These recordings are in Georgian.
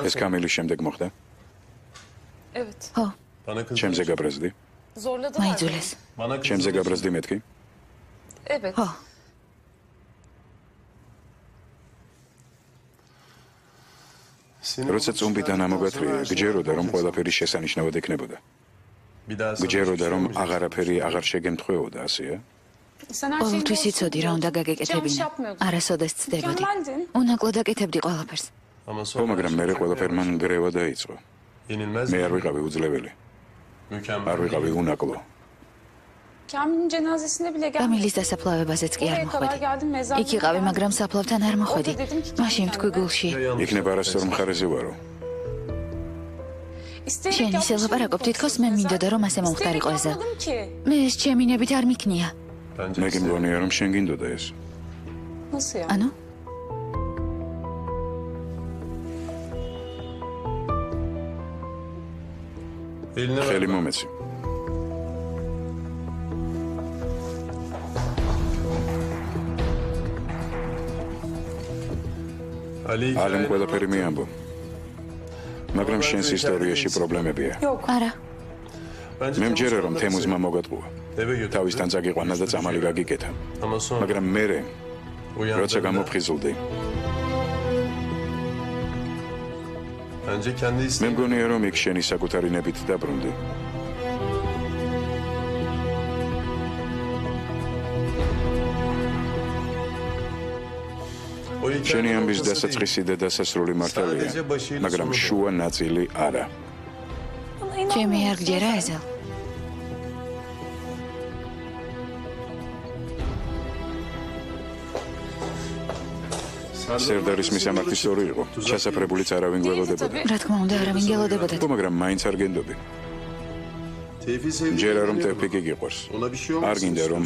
ეს კამილის შემდეგ მოხდა? Evet. ხო, ჩემზე გაბრაზდი? Zorladılar. მაიძულეს. ჩემზე გაბრაზდი მეთქი? Evet. ხო, როცა წუმბიდან ამოგათრია, გჯეროდა რომ ყველაფერი შესანიშნავად ექნებოდა. გჯეროდა რომ აღარაფერი აღარ შეგემთხვეოდა, ასეა? Sen her şeyin ყოველთვის იცოდი რა უნდა გაგეკეთებინა. არასოდეს ცდებოდი. უნაკლოდ აკეთებდი ყველაფერს. ხო, მაგრამ მე ყველაფერმა ნგრევა დაიწყო. მე არ ვიყავი უძლებელი. არ ვიყავი უნაკლო. Kamil'in cenazesine bile gelmedim. კამილის დასაფლავებაზეც კი არ Oraya kadar მოხვედი. geldim mezar. იქ იყავი, მაგრამ საფლავთან არ მოხვედი. მაშინ თქვი გულში. იქნება არასწორ მხარეზე ვარო. შენ ისე ლაპარაკობ, თითქოს მე მინდოდა რომ ასე მომხდარიყო ეზა. Yapmadım ki. მე ეს ჩემი ნებით არ მიქნია. მე გიმგონია რომ შენ გინდოდა ეს. Nasıl ya? ანუ ხელი მომეცი. ალემ ყველაფერი მიამბო. მაგრამ შენს ისტორიაში პრობლემებია. არა, მე მჯერა რომ თემუზმა მოგატყუა. თავისთან წაგიყვანა და წამალი გაგიკეთა. მაგრამ მე როცა გამოფხიზლდი, მე მგონია რომ იქ შენი საკუთარი ნებით დაბრუნდი. შენი ამბის დასაწყისი და დასასრული მართალია, მაგრამ შუა ნაწილი არა. ჩემი არ გჯერა ეზა. სერდარის მისამართი სწორი იყო. ჩასაფრებულიც არავინ გველოდებოდა. რა თქმა უნდა, არავინ გელოდებოდათ. ხო, მაგრამ მაინც არ გენდობი. მჯერა რომ ტეფიკი გიყვარს. არ გინდა რომ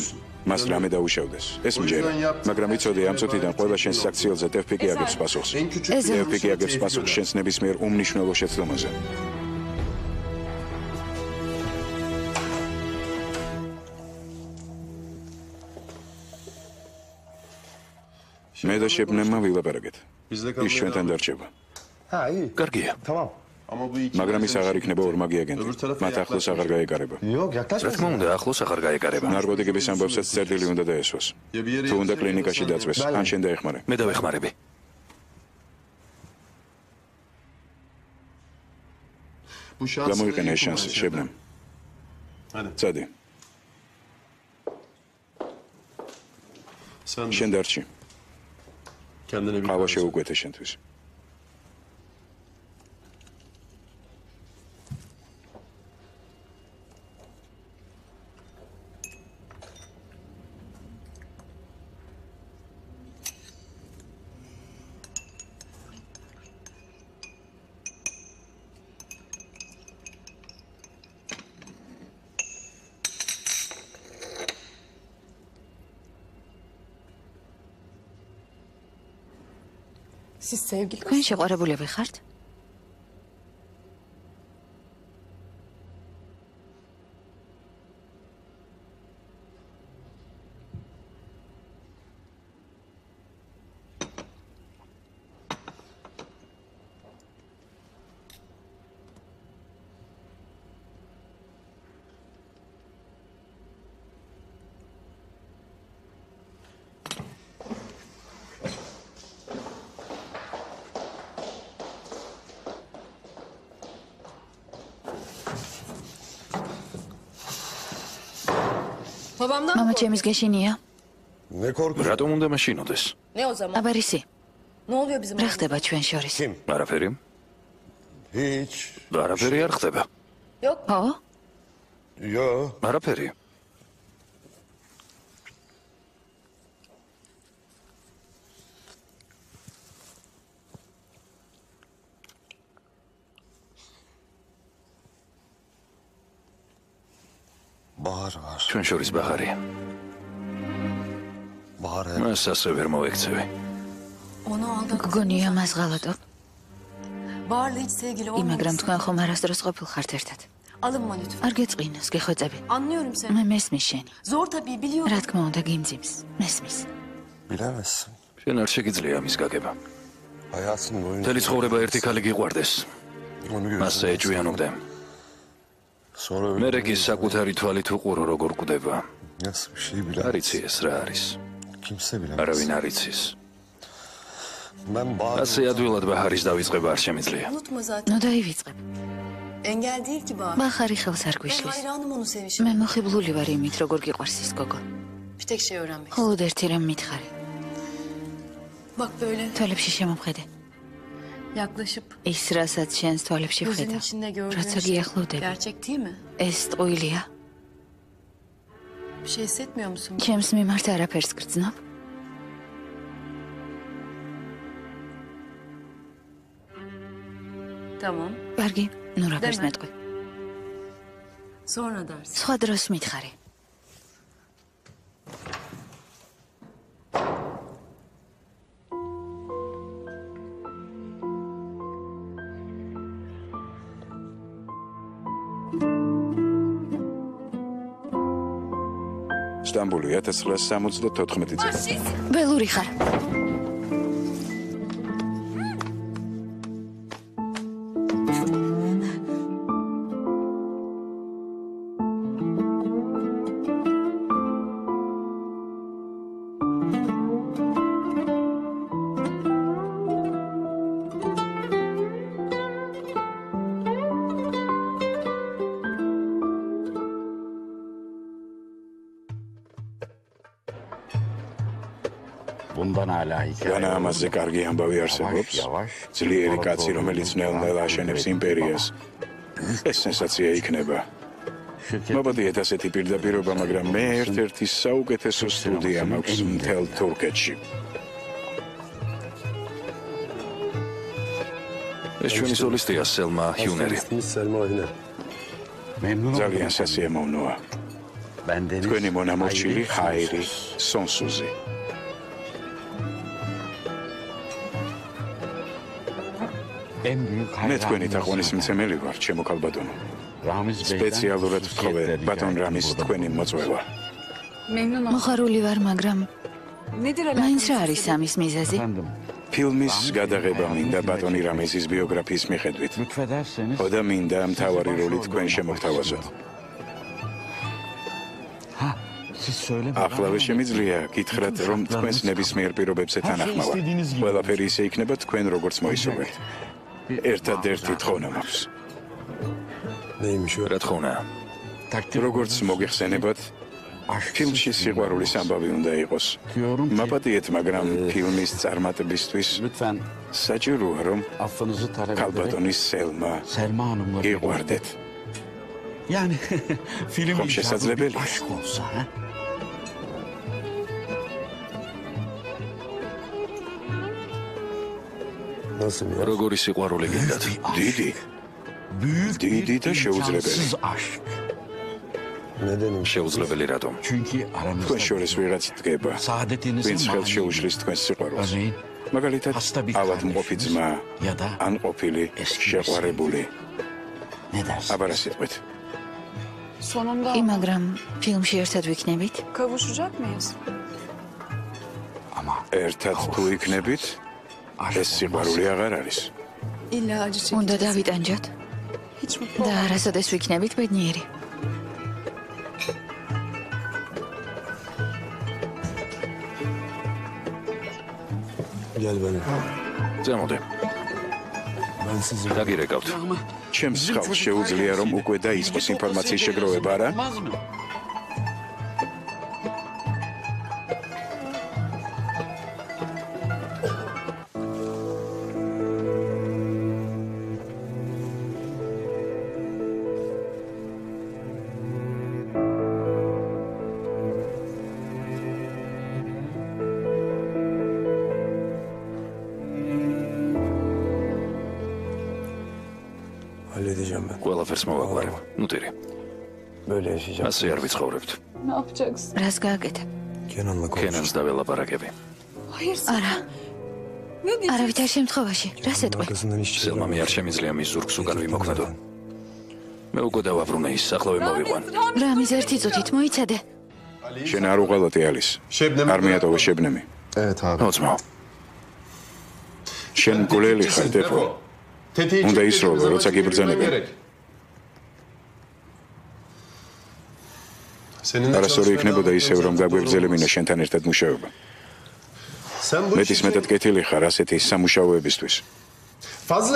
მას რამე დაუშავდეს. ეს მჯერა. მაგრამ იცოდი ამ წუთიდან ყველა შენს საქციელზე ტეფიკი აგებს პასუხს. ტეფიკი აგებს პასუხს შენს ნებისმიერ უმნიშვნელო შეცდომაზე. მე და შეფნებმა ვილაპარაკეთ. ის ჩვენთან დარჩება. კარგია. მაგრამ ის აღარ იქნება ორმაგი აგენტი. მათ ახლოს აღარ გაეკარება. რა თქმა უნდა, ახლოს აღარ გაეკარება. ნარკოტიკების ამბავსაც წერტილი უნდა დაესვას. თუ უნდა კლინიკაში დაწვეს, ან შენ დაეხმარე. მე დავეხმარები. გამოიყენე ეს შანსი, შეფნემ. წადი. შენ დარჩი. ყავა შეუკვეთე შენთვის. Siz sevgili თქვენ შეყვარებულები ხართ? მამა ჩემის გეშინია? რატომ უნდა მაშინოდეს? აბა ისი. რა ხდება ჩვენ შორის? არაფერი. არაფერი არ ხდება. ხო? არაფერი. ჩვენ შორის ბახარია. მას ასე ვერ მოვექცევი. გგონია მას ღალატობ. მაგრამ თქვენ ხომ არასდროს ყოფილხართ ერთად. არ გეწყინოს, გეხვეწები. მე მესმის შენი. რა თქმა უნდა გიმძიმს. მესმის. შენ არ შეგიძლია ამის გაგება. მთელი ცხოვრება ერთი ქალი გიყვარდეს. მასზე ეჭვიანობდე. მერე კი საკუთარი თვალით უყურო როგორ კვდება. არიცი ეს რა არის. არავინ არ იცის. ასე ადვილად ბაჰარის დავიწყება არ შემიძლია. ნუ დაივიწყებ. ბაჰარი ხელს არ გვიშლის. მე მოხიბლული ვარ იმით, როგორ გიყვარს ის გოგო. მხოლოდ ერთი რამ მითხარი. თვალებში შემომხედე. ის რასაც შენს თვალებში ვხედავ, რაცა გიახლოვდები. ეს ტყუილია. ჩემს მიმართ არაფერს გრძნობ. კარგი, ნუ რაფერს მეტყვი. სხვა დროს მითხარი. სტამბული 1974 წელი. ველური ხარ. განა ამაზე კარგი ამბავი არსებობს. ძლიერი კაცი, რომელიც ნელ-ნელა აშენებს იმპერიას. ეს სენსაცია იქნება. მობადიეთ ასეთი პირდაპირობა, მაგრამ მე ერთ-ერთი საუკეთესო სტუდია მაქვს მთელ თურქეთში. ეს ჩვენი სოლისტია სელმა ჰიუნერი. ძალიან სასიამოვნოა. თქვენი მონამორჩილი ჰაირი სონსუზი. მე თქვენი თაყვანისმცემელი ვარ, ჩემო ქალბატონო. სპეციალურად ვთხოვე ბატონ რამის თქვენი მოწვევა. მოხარული ვარ, მაგრამ მაინც რა არის ამის მიზეზი? ფილმის გადაღება მინდა ბატონი რამიზის ბიოგრაფიის მიხედვით. ხოდა მინდა მთავარი როლი თქვენ შემოგთავაზოთ. ახლავე შემიძლია გითხრათ, რომ თქვენს ნებისმიერ პირობებზე თანახმავა. ყველაფერი ისე იქნება თქვენ როგორც მოისურვებთ. ერთადერთი თხოვნა მაქვს. რა თხოვნა? როგორც მოგიხსენებათ, ფილმში სიყვარულის ამბავი უნდა იყოს. მაპატიეთ, მაგრამ ფილმის წარმატებისთვის საჭიროა, რომ ქალბატონის სელმა გიყვარდეთ. ხომ შესაძლებელია? როგორი სიყვარული გინდათ? დიდი და შეუძლებელი. შეუძლებელი რატომ? თქვენ შორის ვიღაც დგება, ვინც ხელს შეუშლის თქვენს სიყვარულს. მაგალითად, ავადმყოფი ძმა, ან ყოფილი შეყვარებული. აბარა სიტყვით. მაგრამ ფილმში ერთად ვიქნებით? ერთად თუ იქნებით, ეს სიყვარული აღარ არის. უნდა დავიტანჯოთ და არასოდეს ვიქნებით ბედნიერი. ზემოდე. დაგირეკავთ. ჩემს ხალხს შეუძლია, რომ უკვე დაიწყოს ინფორმაციის შეგროვება, არა? ყველაფერს მოვაგვარებ. ნუ ტირი. ასე არ ვიცხოვრებთ. რას გააკეთებ? კენანს დაველაპარაკები. არა. არავითარ შემთხვევაში. რას ეტყვი? სელმა მე არ შემიძლია მის ზურგს უკან ვიმოქმედო. მე უკვე დავაბრუნე ის სახლავე მოვიყვან. რამის ერთი წუთით მოიცადე. შენ არ უყალატი ალის. არ მიატოვე შებნემი. ოცმო. შენ გულელი ხარ, ტეფო. უნდა ისროლო, როცა გიბრძანებენ. არასორი იქნებოდა ისევ, რომ გაგვეგრძელებინა შენთან ერთად მუშაობა. მეტის მეტად კეთილი ხარ ასეთი სამუშაოებისთვის.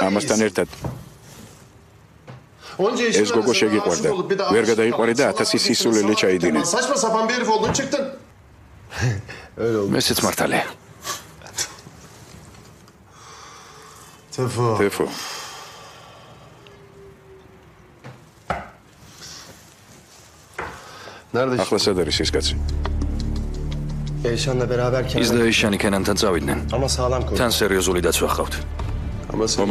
ამასთან ერთად ეს გოგო შეგიყვარდა. ვერ გადაიყვარი და 1000 სისულელი ჩაიდინე. მესეც მართალია. ტეფო. ახლა სად არის ეს კაცი? ის და ეშანი კენანთან წავიდნენ. თან სერიოზული დაცვა ხავთ.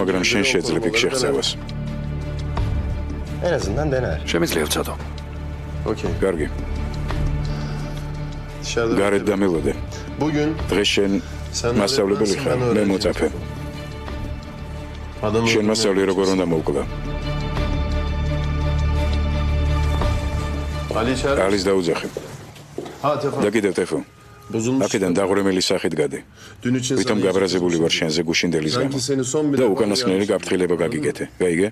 მაგრამ შენ შეძლებ იქ შეღწევას. შემიძლია ვცადო. კარგი. გარეთ დამელოდე. დღეს შენ მასწავლებელი ხარ, მე მოწაფე. შენ მასწავლე როგორ უნდა მოვკვდა. ალის დაუძახე. და კიდევ ტეფო. აქედან დაღვრემელი სახით გადი. ვითომ გაბრაზებული ვარ შენზე გუშინდელის გამო. და უკანასკნელი გაფრთხილება გაგიგეთე. გაიგე?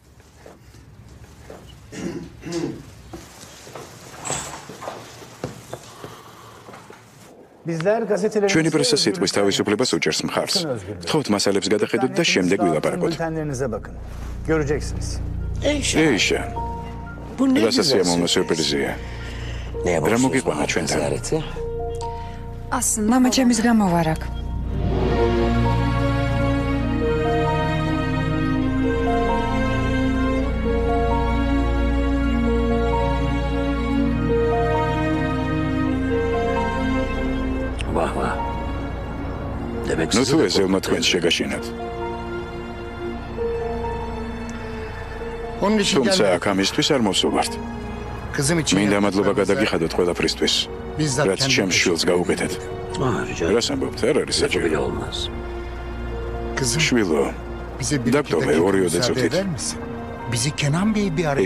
ჩვენი პრესა სიტყვის თავისუფლებას უჭერს მხარს. გთხოვთ მასალებს გადახედოთ და შემდეგ ვილაპარაკოთ. ეიშა. რასაც ამონა სიურპრიზია. რა მოგიყვანა ჩვენთან? მამა ჩემის გამოვარ აქ. ნუ თუ ესეულმა თქვენს შეგაშინათ. თუმცა აქ ამისთვის არ მოსულვართ. მინდა მადლობა გადაგიხადოთ ყველაფრისთვის, რაც ჩემს შვილს გაუკეთეთ. რას ამბობთ? არ არის საჭირო. შვილო, დაგდომე 2 წუთით.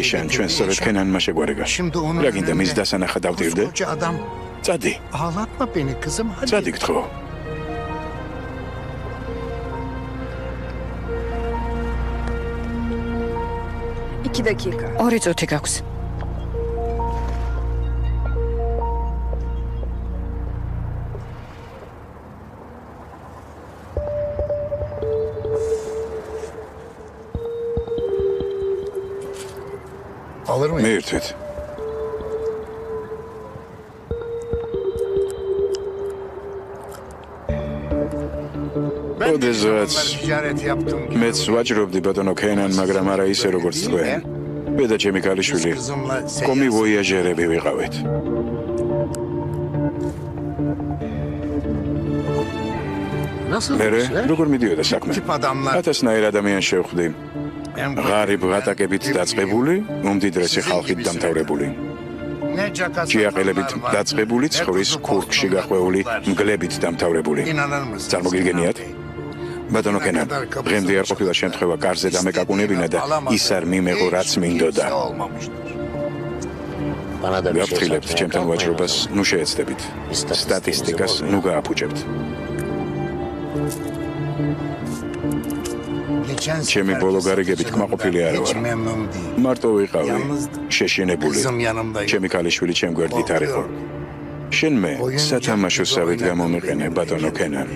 ეშან ჩვენ სწორედ კენანმა შეგვარეგა. რა გინდა მის დასანახად დავტირდე? წადი. წადი გთხოვ. 2 დაკიკა. 2 წუთი გაქვს. მე ერთვით. ოდესღაც მეც ვაჭრობდი ბატონო კენან, მაგრამ არა ისე როგორც თქვენ. მე და ჩემი ქალიშვილი კომი ვოიაჟერები ვიყავით. მერე როგორ მიდიოდა საქმე? 1000 ადამიანს შევხვდი. ღარიბ ღატაკებით დაწყებული, უმდიდრესი ხალხით დამთავრებული. ჭიაყელებით დაწყებული, ცხრის ქურქში გახვეული, მგლებით დამთავრებული. წარმოგიდგენიათ? ბატონო კენან, დღემდე არ ყოფილა შემთხვევა კარზე დამეკაკუნებინა და ის არ მიმეღო რაც მინდოდა. გაფრთხილებთ ჩემთან ვაჭრობას, ნუ შეეცდებით. სტატისტიკას ნუ გააფუჭებთ. ჩემი ბოლო გარიგებით კმაყოფილი არ ვარ. მარტო ვიყავი, შეშინებული. ჩემი ქალიშვილი ჩემ გვერდით არ იყო. შენ მე სათამაშოსავით გამომიყენე ბატონო კენან.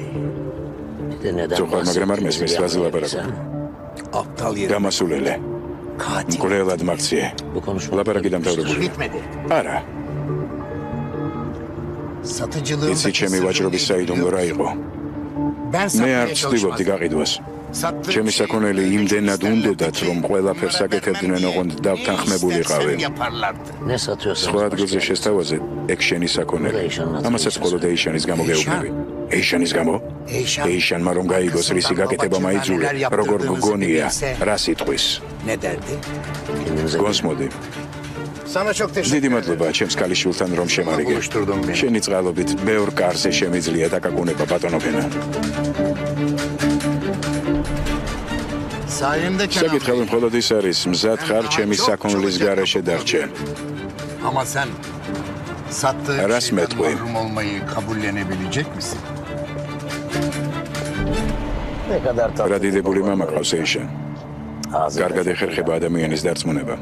ზოღარ მაგრამ არ მესმის რაზე ლაპარაკობ. გამასულელე. მკვლელად მაქციე. ლაპარაკი დამთავრებული. არა. იცი ჩემი ვაჭრობის საიდუმლო რა იყო. მე არ ვცდილობდი გაყიდვას. ჩემი საქონელი იმდენად უნდოდათ, რომ ყველაფერს აკეთებდნენ, ოღონდ დავთანხმებულიყავი. სხვა ადგილზე შესთავაზე ეგ შენი საქონელი. ამასაც მხოლოდ ეიშანის გამო გეუბნები. ეიშანის გამო? ეიშანმა რომ გაიგოს რისი გაკეთება მაიძულე, როგორ გგონია, რა სიტყვის. გონსმოდი. დიდი მადლობა ჩემს ქალიშვილთან რომ შემარიგე. შენი წყალობით ბევრ კარზე შემიძლია დაკაკუნება ბატონო კენან. საკითხები მხოლოდ ის არის, მზად ხარ ჩემი საქონლის გარეშე დარჩენ. რას მეტყვი? რა დიდებული მამა ყავს ეიშან. კარგად ეხერხება ადამიანის დარწმუნება.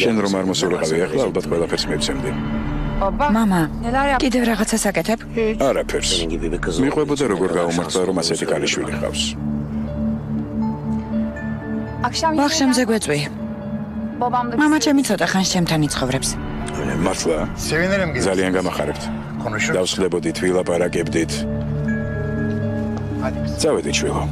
შენ რომ არ მოსულიყავი ახლა ალბათ ყველაფერს მივცემდი. მამა, კიდევ რაღაცას აკეთებ? არაფერს. მიყვებოდა როგორ გაუმართლა რომ ასეთი ქალიშვილი ყავს. ბაღშემზე გვეწვი. მამა ჩემი ცოტა ხანს ჩემთან იცხოვრებს. მართლა? ძალიან გამახარებთ. დავსხდებოდით, ვილაპარაკებდით. წავედი ჩვილო.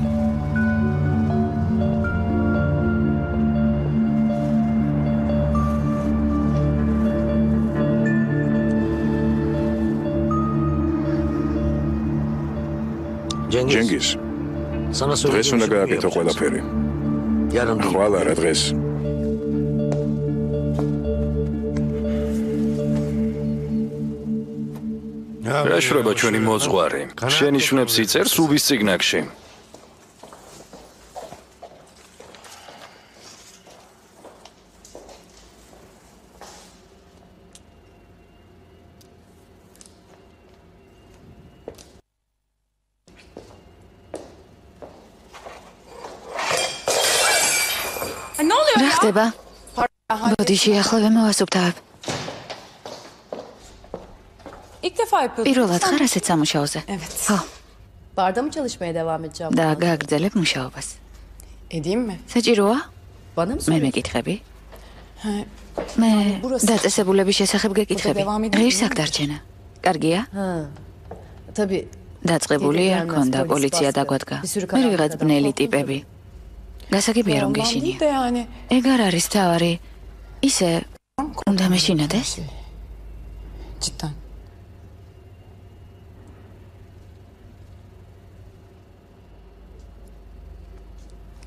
ჯენგიზ, დღეს უნდა გააკეთო ყველაფერი. ხვალ არა დღეს. რა შრება ჩვენი მოძღვარი? შენიშვნებს იწერს უბის წიგნაკში. რა ხდება? ბოდი შეახლოვე მოვასუფთავებ. İlk defa yapıyordum. პირველად ხარ ასეთ სამუშაოზე? Evet. ხო, Barda mı çalışmaya devam edeceğim? და გააგრძელებ მუშაობას. Edeyim mi? საჭიროა? Bana mı მე soruyorsun? მეკითხები? მე დაწესებულების შესახებ გეკითხები. ღირს აქ დარჩენა. კარგია? Ha. Tabii. დაწყებულია, ქონდა პოლიცია დაგვადგა. მე ვიღაც ბნელი ტიპები. გასაგებია რომ Ondan გეშინია. değil de yani. ეგ არ არის თავარი. ისე უნდა მეშინოდეს? Cidden.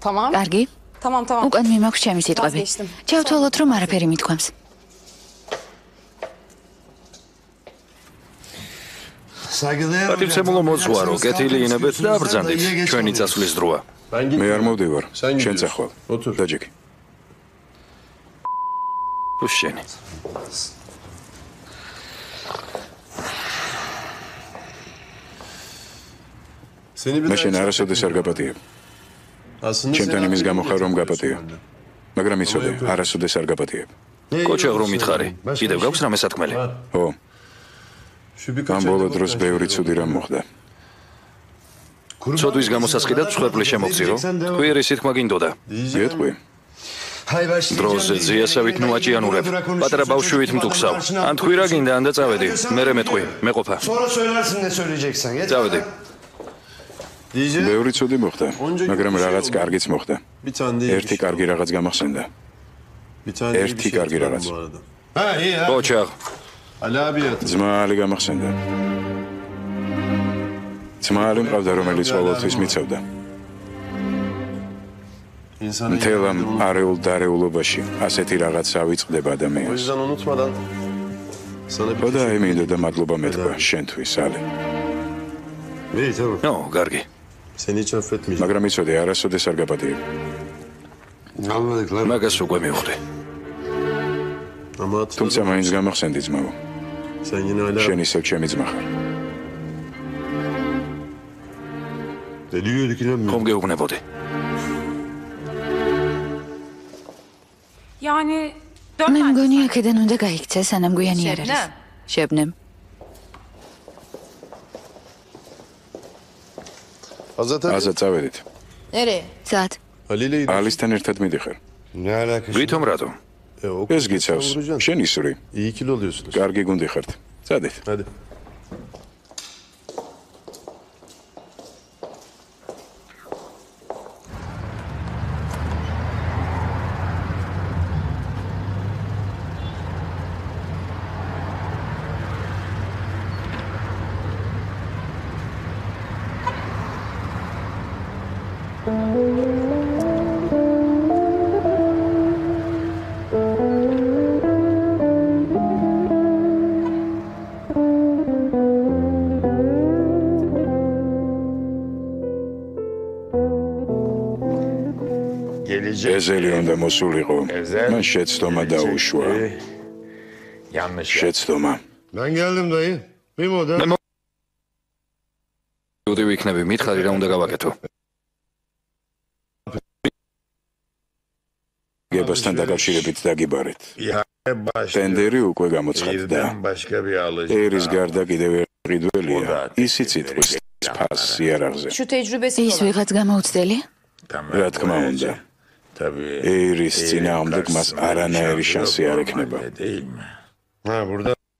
Tamam. კარგი? Tamam tamam. უკან მიმაქვს ჩემი სიტყვები. Vazgeçtim. ჩავთვალოთ რომ არაფერი მithქვამს. პატივცემულო მოძღვარო, კეთილი ინებეთ და აბრძანდით. ჩვენი წასვლის დროა. მე არ მოვდივარ. შენ წახვალ. დაჯექი. შენი. მე შენ არასოდეს არ გაპატიებ. ჩემთან იმის გამო ხარ რომ გაპატიო. მაგრამ იცოდე, არასოდეს არ გაპატიებ. კოჩა რომ მითხარი. კიდევ გაქვს რამე სათქმელი? ხო. ამ ბოლო დროს ბევრი ცუდი რამ მოხდა. ცოდვის გამოსასყიდად მსხვერპლი შემოგწირო? თქვი რისი თქმა გინდოდა? გეტყვი? დროზე ძიასავით ნუ აჭიანურებ. პატარა ბავშვივით მტუქსავ. ან თქვი რა გინდა, ან და წავედი. მე მეტყვი, მეყოფა. წავედი. ბევრი ცუდი მოხდა, მაგრამ რაღაც კარგიც მოხდა. ერთი კარგი რაღაც გამახსენდა. ერთი კარგი რაღაც. კოჩა, ძმალი გამახსენდა. ძმალი მყავდა, რომელიც ყოველთვის მიცავდა. მთელ ამ არეულ დარეულობაში ასეთი რაღაც ავიწყდება ადამიანს. ხოდა ემინდა მადლობა მეთქვა შენთვის, ალი. ნო, კარგი. მაგრამ იცოდე, არასოდეს არ გაპატიებ. მაგას უკვე მივხვდი. თუმცა მაინც გამახსენდი ძმაო. შენ ისევ ჩემი ძმა ხარ. ხომ გეუბნებოდი? Yani მე მგონი აქედან უნდა გაიქცე, სანამ გვიანი არ არის. შებნემ. აზად წავედით. Nereye? სად? ალისთან ერთად მიდიხარ. ვითომ რატო? ეს გიცავს. შენ ისური. კარგი გუნდი ხართ. წადით. ეზელი უნდა მოსულიყო. მან შეცდომა დაუშვა. შეცდომა. Ben geldim dayı. Bir moda. უტი ვიქნები, მითხარი რა უნდა გავაკეთო? მიღებასთან დაკავშირებით დაგიბარეთ. ტენდერი უკვე გამოცხადდა. ერის გარდა კიდევ ერთი ყიდველია. ისიც იტყვის ფასს იარაღზე. ის ვიღაც გამოუცდელი? რა თქმა უნდა. ერის წინააღმდეგ მას არანაირი შანსი არ ექნება.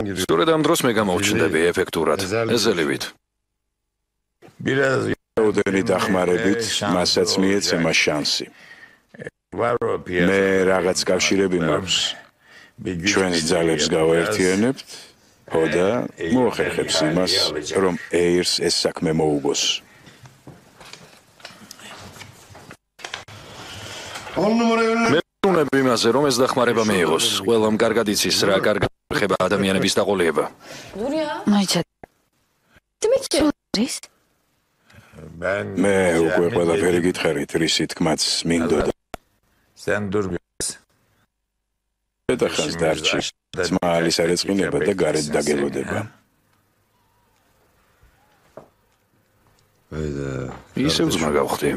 სწორედ ამ დროს მე გამოვჩნდები ეფექტურად, ეზელივით. რაოდენი დახმარებით მასაც მიეცემა შანსი. მე რაღაც კავშირები მაქვს. ჩვენს ძალებს გავაერთიანებთ, და მოახერხებს იმას, რომ ეირს ეს საქმე მოუგოს. მე ვუნები იმაზე, რომ ეს დახმარება მიიღოს. ყველამ კარგად იცის რა კარგად ხება ადამიანების დაყოლება. მაიცა. დიმიტრის? მე უკვე ყველაფერი გითხარით, რისი თქმაც მინდოდა. ეთახას დარჩი, ძმა ალის არ ეწყინება და გარეთ დაგელოდება. ისევ ძმა გავხდი.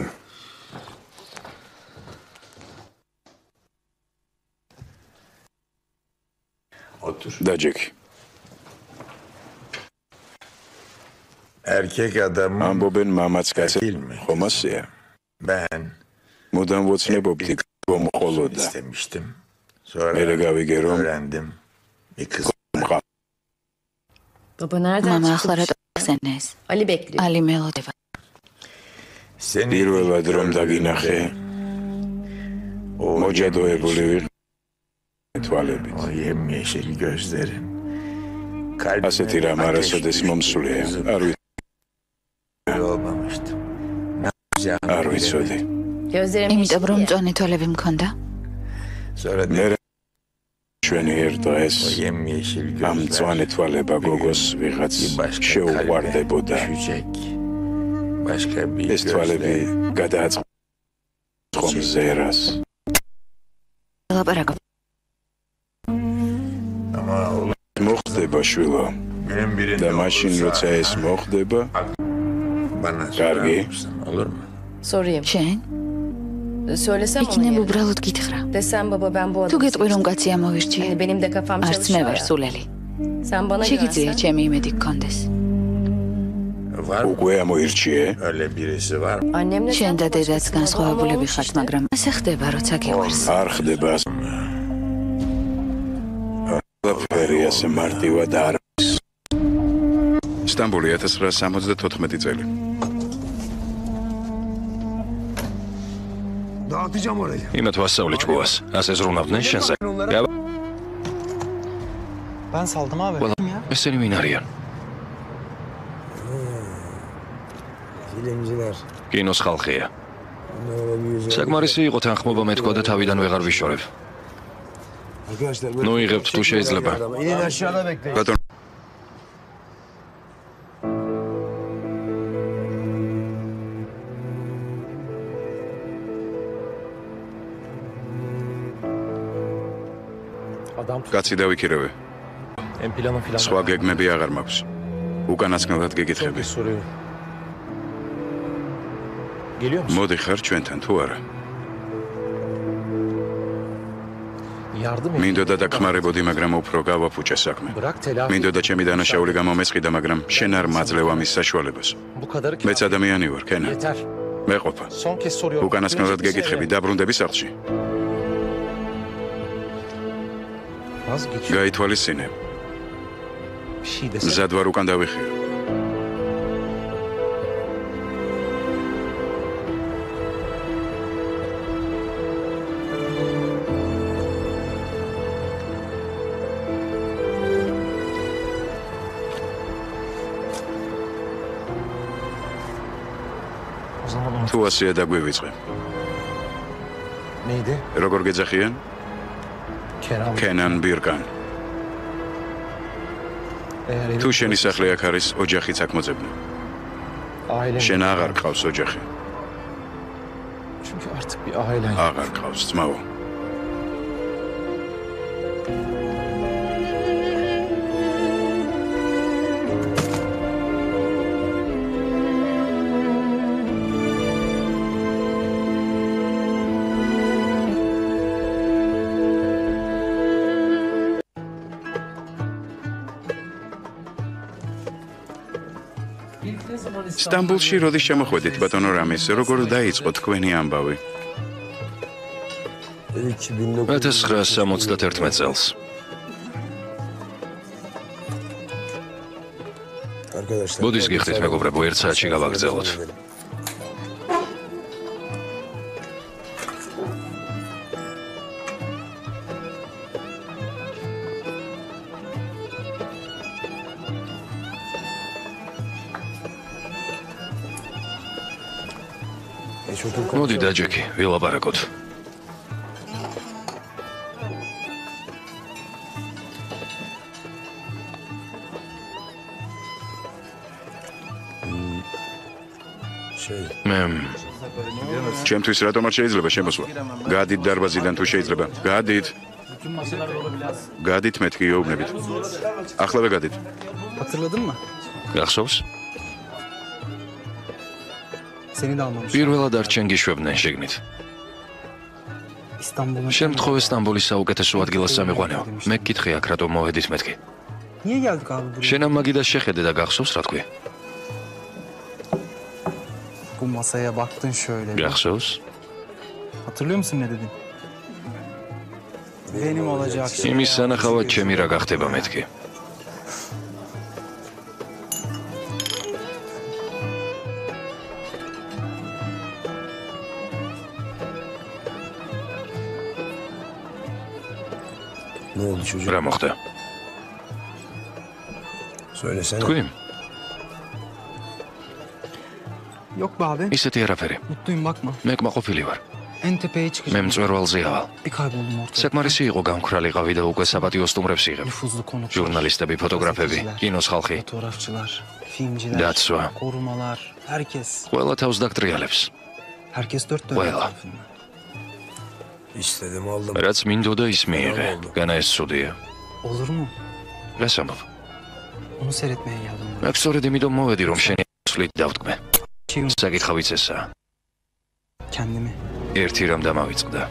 დაჯექი. ამბობენ მამაც კაცი ხომ ასეა? მუდამ ვოცნებობდი მომყოლოდა. მერე გავიგე რომ მამა ახლა რა ხსენეს? ალი მელოდება. პირველად რომ დაგინახე მოჯადოებული ვიყ თვალებით. ასეთი რამ არასოდეს მომსულია. არ ვიცოდი. იმიტომ რომ მწვანე თვალები მქონდა? ჩვენი ერთ დღეს ამ მწვანე თვალება გოგოს ვიღაც შეუყვარდებოდა. ეს თვალები გადააწყო ზერას. ლაპარაკობ. მოხდება შვილო. და მაშინ როცა ეს მოხდება, კარგი. შენ? იქნებ უბრალოდ გითხრა. თუ გეტყვი რომ კაცი ამოვირჩიე, არც მე ვარ სულელი. შეგიძლია ჩემი იმედი გქონდეს. უკვე ამოირჩიე? შენ და დედაც განსხვავებულები ხართ, მაგრამ ასე ხდება, როცა გიყვარს. არ ხდება. ყველაფერი ასე მარტივად არ არის. სტამბოლი 1974 წელი. იმათ ვასწავლე ჭკუას. ასე ზრუნავდნენ შენზე. Ben saldım abi. ესენი ვინ არიან? Filmciler. კინოს ხალხია. საკმარისი იყო თანხმობა მეთქვა და თავიდან ვეღარ ვიშორებ. Arkadaşlar ნუ იღებთ თუ შეიძლება. İnin aşağıda bekleyin. ბატონო Adam კაცი დავიქირავე. en planı filan. სხვა გეგმები აღარ მაქვს. უკანასკნელად გეკითხები. Soruyor. Geliyor musun? მოდი ხარ ჩვენთან თუ არა? Yardım et. მინდოდა დახმარებოდი, მაგრამ უფრო გავაფუჭე საქმე. Bırak telafi. მინდოდა ჩემი დანაშაული გამომეწყიდა, მაგრამ შენ არ მაძლევ ამის საშუალებას. Bu kadarı მეც ადამიანი ვარ, კენა. yeter. მეყოფა. Son kez soruyorum. უკანასკნელად გეკითხები, დაბრუნდები სახლში. Vazgeç. გაითვალისწინე. Bir şey desene. მზად ვარ უკან დავიხიო. O zaman unut. თუ ასეა დაგვივიწყე. Neydi? როგორ გეძახიან? Kenan. კენან ბირკან. Eğer თუ შენი სახლი აქ არის, ოჯახიც აქ მოძებნე. ailen. შენ აღარ გყავს ოჯახი. Çünkü artık bir ailen. აღარ გყავს ძმაო. სტამბულში როდის შემოხვედით, ბატონო რამის, როგორ დაიწყო თქვენი ამბავი? 1971 წელს. ბოდის გიხდით მეგობრებო, 1 საათში გავაგრძელოთ. მოდი დაჯექი, ვილაპარაკოთ. ჩემთვის რატომ არ შეიძლება შემოსვლა? გადით დარბაზიდან თუ შეიძლება. გადით მეთქი იოუბნებით. ახლავე გადით. Hatırladın mı? გახსოვს? Seni de almamış. პირველად არ ჩენ გიშვებდნენ შეგნით. İstanbul'a. შემთხვევით სტამბოლის საუკეთესო ადგილას სამიყვანეო. მე გკითხე აქ რატომ მოვედით მეთქი. Niye geldik abi buraya? შენ ამ მაგიდას შეხედე და გახსოვს რა თქვი? Bu masaya baktın şöyle. გახსოვს? Hatırlıyor musun ne dedin? Benim olacak şey. იმის სანახავად ჩემი რა გახდება მეთქი. Ne oldu çocuk? რა მოხდა? Söylesene. თქვი? Yok be abi. ისეთი არაფერი. Mutluyum bakma. მე კმაყოფილი ვარ. En tepeye მე çıkacağım. მწვერვალზე ავალ. Bir kayboldum ortada. საკმარისი იყო გამქრალიყავი და უკვე საპატიო სტუმრებს იღებ. Nüfuzlu konuklar. ჟურნალისტები, ფოტოგრაფები, კინოს ხალხი. Fotoğrafçılar. Filmciler. Datsua. Korumalar. Herkes. ყველა თავს დაგტრიალებს. Herkes dört dört Well. tarafında. İstedim aldım. რაც მინდოდა ის მიიღე. განა ეს ცუდია. Olur mu? რას ამბობ? Onu seyretmeye geldim ben. მე სწორედ იმიტომ მოვედი რომ შენი სვლით დავთქმე. Şey, საკითხავიც ესაა. kendimi. ერთი რამ დამავიწყდა.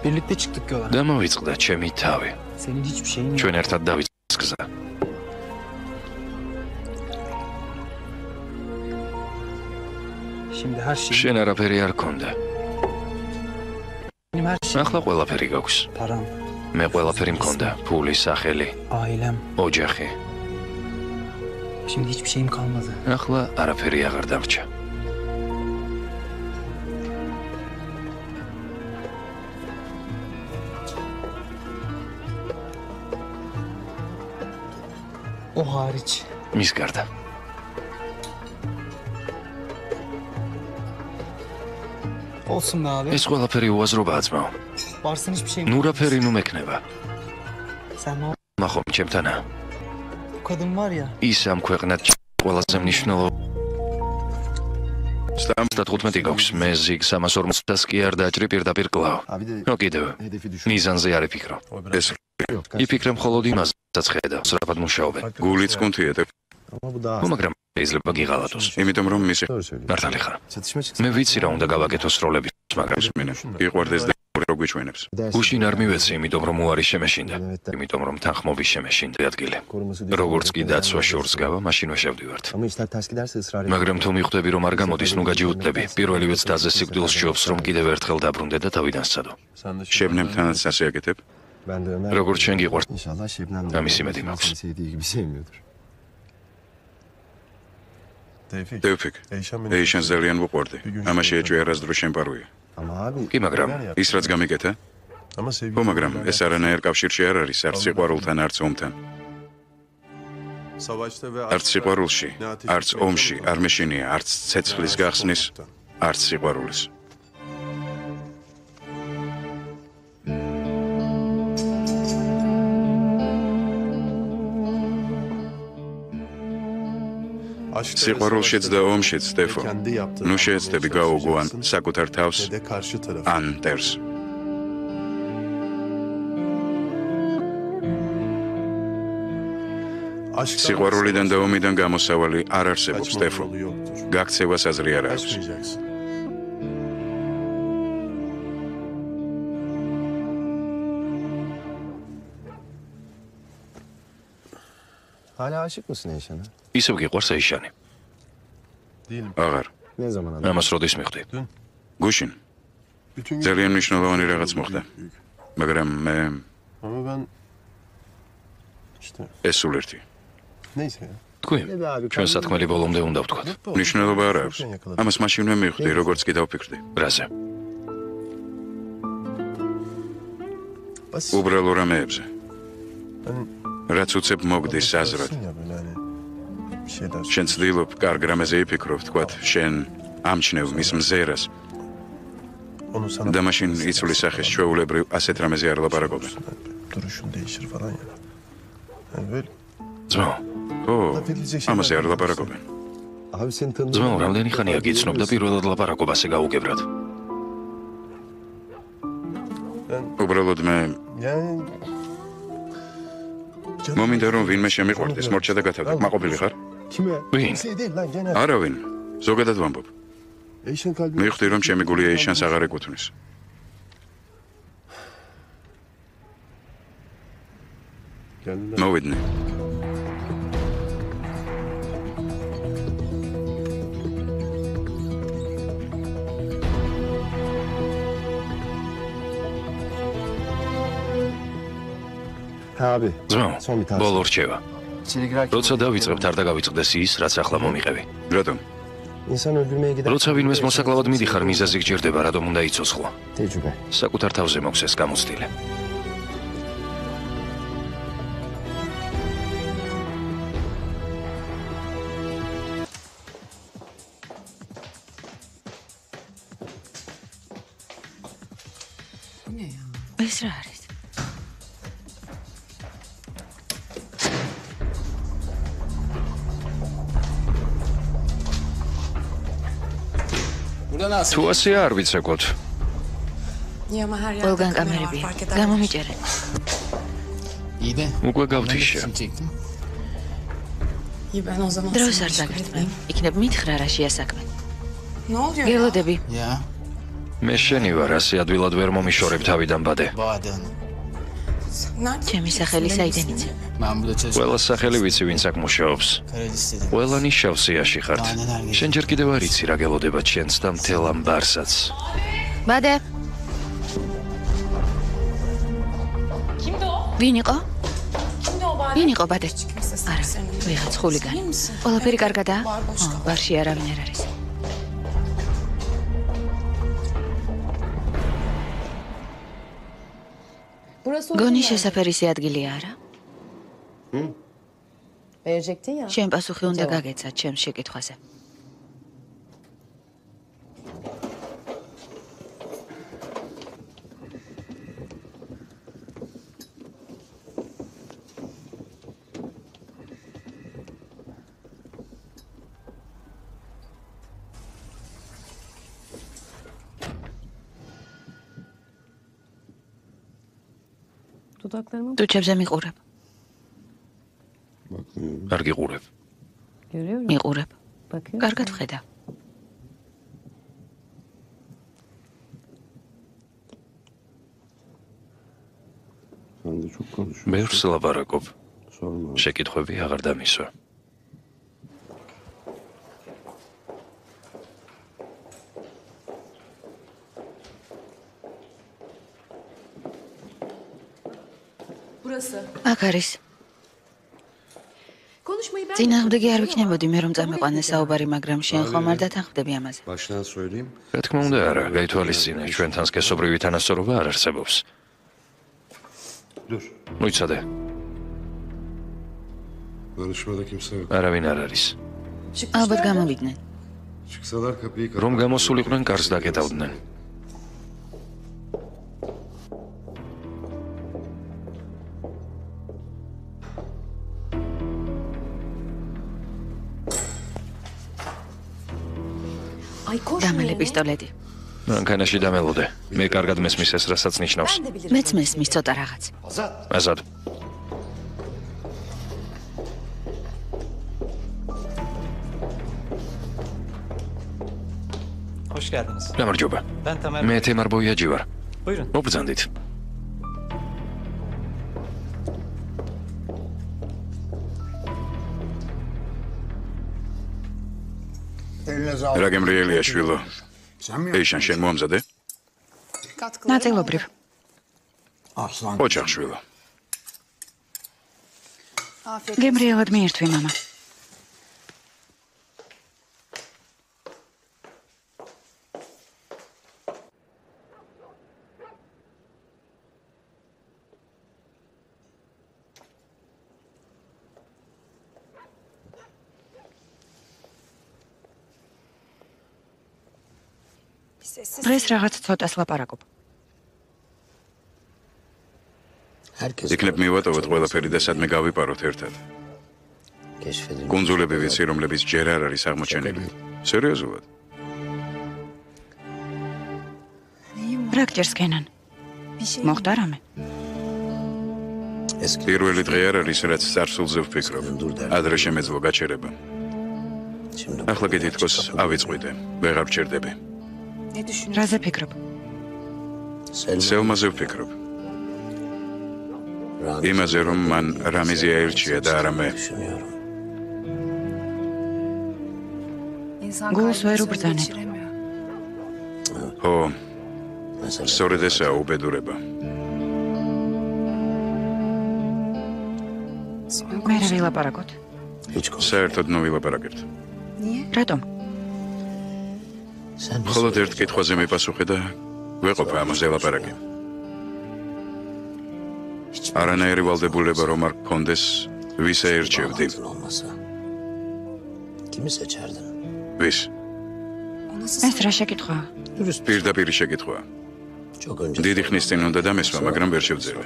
Birlikte çıktık yola. დამავიწყდა ჩემი თავი. Senin hiçbir şeyin yok. ჩვენ ერთად დავიწყეს გზა. Şimdi her şey. შენ არაფერი არ გქონდა. Benim her şeyim. ახლა ყველაფერი გაქვს. Param, მე ყველაფერი მქონდა. ფული, სახელი, ailem. ოჯახი. Şimdi hiçbir şeyim kalmadı. ახლა არაფერი აღარ დამრჩა. O hariç. მის გარდა. Olsun be abi. ეს ყველაფერი უაზრობაა ძმაო. Varsın hiçbir şeyim. ნუ რაფერი ნუ მექნება. Sen ne მახომ ჩემთანა. Bu kadın var ya. ის ამ ქვეყნად ყველაზე მნიშვნელოვანი. სტამბოლსა 15 გაქვს. მე ზიგ 340-ს კი არ დაჭრი პირდაპირ კლავ. ნო კიდევ. მიზანზე არ იფიქრო. ეს იფიქრე მხოლოდ იმასაც ხედავს, რაბად მუშაობენ. გულიც კონთიეთ. მაგრამ შეიძლება გიღალატოს. იმიტომ რომ მისი მართალი ხარ. მე ვიცი რა უნდა გავაკეთოს როლები, მაგრამ მინა იყვარდეს და რო გვიჩვენებს. გუშინ არ მივეცი, იმიტომ რომ უარი შემეშინდა. იმიტომ რომ თანხმობის შემეშინდა ადგილი. როგორც კი დაცვა შორს გავა, მაშინ ვაშევდივართ. Ama işler ters giderse ısrar et. მაგრამ თუ მიხვდები რომ არ გამოდის, ნუ გაჯიუტდები. პირველივეც დაზე სიკვდილს ჯობს, რომ კიდევ ერთხელ დაბრუნდე და თავიდან სცადო. შებნემთანაც ასე აკეთებ? Ben de Ömer. როგორც შენ გიყვართ. İnşallah Şebnem de. Amisi medim Seni yoksa. sevdiği gibi sevmiyordur. დევფიქ, ეიშან ძალიან ვუყვარდი. ამაში ეჭვი არასდროს შემპარვია. Ama abi. კი, მაგრამ ის რაც გამიკეთა? ხო, მაგრამ ეს არანაირ კავშირში არ არის არც სიყვარულთან, არც ომთან. არც სიყვარულში, არც ომში არ მეშინია არც ცეცხლის გახსნის, არც სიყვარულის. სიყვარულშიც და ომშიც, სტეფო. ნუ შეეცდები გაუგო ან საკუთარ თავს, ან მტერს. სიყვარულიდან და ომიდან გამოსავალი არ არსებობს, სტეფო. გაქცევას აზრი არ აქვს. Hala aşık mısın Eyşan'a? ისევ გიყვარს ეიშანი? აღარ. Ne zaman anladın? ამას როდის მიხვდი? გუშინ. ძალიან მნიშვნელოვანი რაღაც მოხდა. მაგრამ მე Ama ben işte ეს სულ ერთი. neyse ya. თქვი, ჩვენ სათქმელი ბოლომდე უნდა ვთქვათ. მნიშვნელობა არ აქვს. ამას მაშინვე მივხვდი, როგორც კი დავფიქრდი. რაზე? Basit. უბრალო რამეებზე. Hani რაც უცებ მოგდის აზრად. ya böyle hani bir şeyler. შენ ცდილობ კარგ რამეზე იფიქრო, ვთქვათ, შენ ამჩნევ მის მზერას Onu sana და მაშინ იცვლის სახეს ჩვეულებრივ ასეთ რამეზე არ ლაპარაკობენ. duruşun değişir falan ya. Yani böyle. ძმაო, ო, ამაზე არ ლაპარაკობენ. Abi seni tanıdım. ძმაო, რამდენი ხანია გიცნობ და პირველად ლაპარაკობაზე გაუგებრად? უბრალოდ მე Yani მომინდა რომ ვინმე შემიყვარდეს, მორჩა და გათავდეთ. მაყოფილი ხარ? kime? ვინ? Kimseye değil lan genel. არავინ. ზოგადად ვამბობ. Eyşan kalbi. მივხვდი რომ ჩემი გული ეიშანს აღარ ეკუთვნის. Geldiler. მოვიდნენ. Abi. ძმაო, Son bir tane. ბოლო რჩევა. როცა დავიწყებთ არ დაგავიწყდეს ის, რაც ახლა მომიყევი. რატომ? İnsan öldürmeye gider. როცა ვინმეს მოსაკლავად მიდიხარ, მიზეზი გჭირდება, რატომ უნდა იცოცხლო. Tecrübe. საკუთარ თავზე მოქვს ეს გამოცდილი. ეს რა არის? თუ ასე არ ვიცეკოთ. Yama her yerde ყველგან kamera var, კამერებია. fark eder. გამომიჭერენ. İyi de. უკვე გავთიშე. Çektim. İyi ben o zaman დროს seni არ meşgul დაგეთმევ. etmeyeyim. იქნებ მითხრა რა შეასაქმე. Ne oluyor ya? გელოდები. Ya. მე შენი ვარ, ასე ადვილად ვერ მომიშორებ თავიდან ბადე. Baden. Nerede? ჩემი სახელი საიდანიცე. Ben burada çalışıyorum. ყველა სახელი ვიცი, ვინც აქ მუშაობს. Karar istedim. ყველა ნიშავ სიაში ხართ. შენ ჯერ კიდევ არ იცი რა გელოდება ჩვენს და მთელ ამ ბარსაც. ბადე. ვინ იყო? ვინ იყო ბადე? არა, ვიღაც ხულიგანი. ყველაფერი კარგადაა? ბარში არავინ არ არის. გონი შესაფერისი ადგილია არა? Verecektin ya. შენ პასუხი უნდა გაგეცა ჩემს შეკითხვაზე. Dudaklarımı ტუჩებზე მიყურებ. არ გიყურებ. görüyorum. მიყურებ. Bakıyorum. კარგად ვხედა. Sen de çok konuşuyorsun. ბევრს ლაპარაკობ. Sorma. შეკითხვები აღარ დამისვა. Burası. აქ არის. Konuşmayı ben წინააღმდეგი არ ვიქნებოდი მე რომ წამიყვანე საუბარი, მაგრამ შენ ხომ არ დათანხმდები ამაზე. Baştan söyleyeyim. რა თქმა უნდა, არა, გაითვალისწინე, ჩვენთან სქესობრივი თანასწორობა არ არსებობს. Dur. მოიცადე, Barışmada kimse yok. არავინ არ არის. ალბათ გამოვიდნენ. Çıksalar kapıyı kapat. რომ გამოსულიყვნენ, კარს დაკეტავდნენ. Ay koş. დამალი პისტოლეტი. მანქანაში დამელოდე. მე კარგად მესმის ეს რასაც ნიშნავს. Ben de bilirim. მეც მესმის ცოტა რაღაც. აზად. Hoş geldiniz. გამარჯობა. Ben Tamer. მე თემარ ბოიაჯი ვარ. Buyurun. მობრძანდით. რა გემრიელია შვილო. ეიშან შენ მოამზადე? ნაწილობრივ. ოჯახ შვილო. გემრიელად მიირთვი, მამა. დღეს რაღაც ცოტას ლაპარაკობ. იქნებ მივატოვოთ ყველაფერი და სადმე გავიპაროთ ერთად. კუნძულები ვიცი, რომლებიც ჯერ არ არის აღმოჩენილი. სერიოზულად? რა გჭირს კენან? მოხდა რამე? ეს პირველი დღე არ არის, რაც წარსულზე ვფიქრობ. ადრე შემეძლო გაჩერება. ახლა კი თითქოს ავიწყვიდე, ვეღარ ვჩერდები. რაზე ფიქრობ? სელმაზე ვფიქრობ. იმაზე, რომ მან რამიზი აირჩია და არა მე. გულს ვერ უბრძანებ. ხო, სწორედ ესაა უბედურება. მე რა ვილაპარაკოთ? საერთოდ ნოვილაპარაკებთ. რატომ? მხოლოდ ერთ კითხვაზე მიპასუხე და ვეყოფა ამაზე ლაპარაკი. არანაირი ვალდებულება რომ არ გქონდეს, ვის აერჩევდი? ვის? ეს რა შეკითხვაა? პირდაპირი შეკითხვაა. დიდი ხნის წინ უნდა დამესვა, მაგრამ ვერ შევძელე.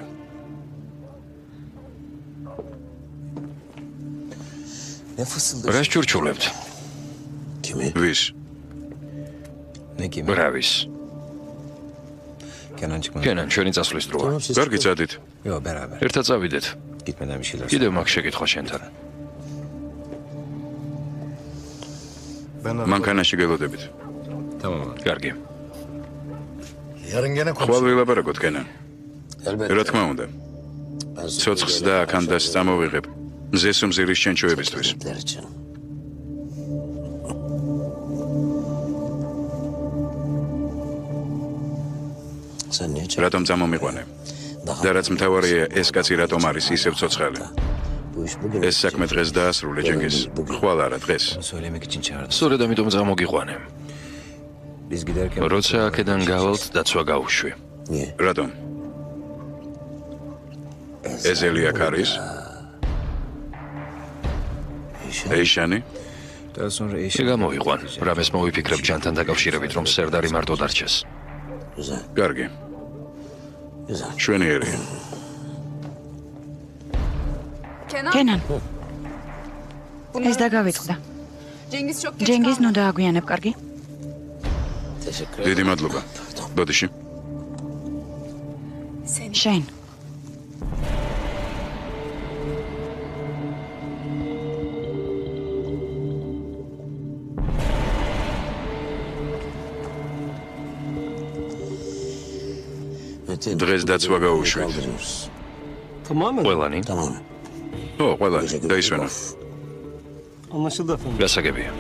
რა შურჩულებთ? ვის? ბრავის. კენან, ჩვენი წასვლის დროა. კარგი, წადით. ერთად წავიდეთ. კიდევ მაქვს შეკითხვა შენთან. მანქანაში გელოდებით. კარგი. ხვალ ვილაპარაკოთ, კენან. რა თქმა უნდა. ცოცხს და აქანდას წამოვიღებ. მზესუმზირის ჩენჩოებისთვის. რატომ წამომიყვანე? და რაც მთავარია, ეს კაცი რატომ არის ისევ ცოცხალი? ეს საქმე დღეს დაასრულე, ჯენგიზ. ხვალ არა, დღეს. სწორედ ამიტომ წამოგიყვანე. როცა აქედან გავალთ, დაცვა გავუშვი. რატომ? ეზელი აქ არის? ეიშანი? გამოვიყვან. რამეს მოვიფიქრებ ჯანთან დაკავშირებით, რომ სერდარი მარტო დარჩეს. კარგი. შვენიერი. კენან. ეს დაგავიწყდა. ჯენგიზ ნუ დააგვიანებ, კარგი? დიდი მადლობა. ბოდიში. შენ. დღეს დაცვა გაუშვით. ყველანი? ო, ყველანი. დაისვენა. Anlaşıldı efendim. გასაგებია.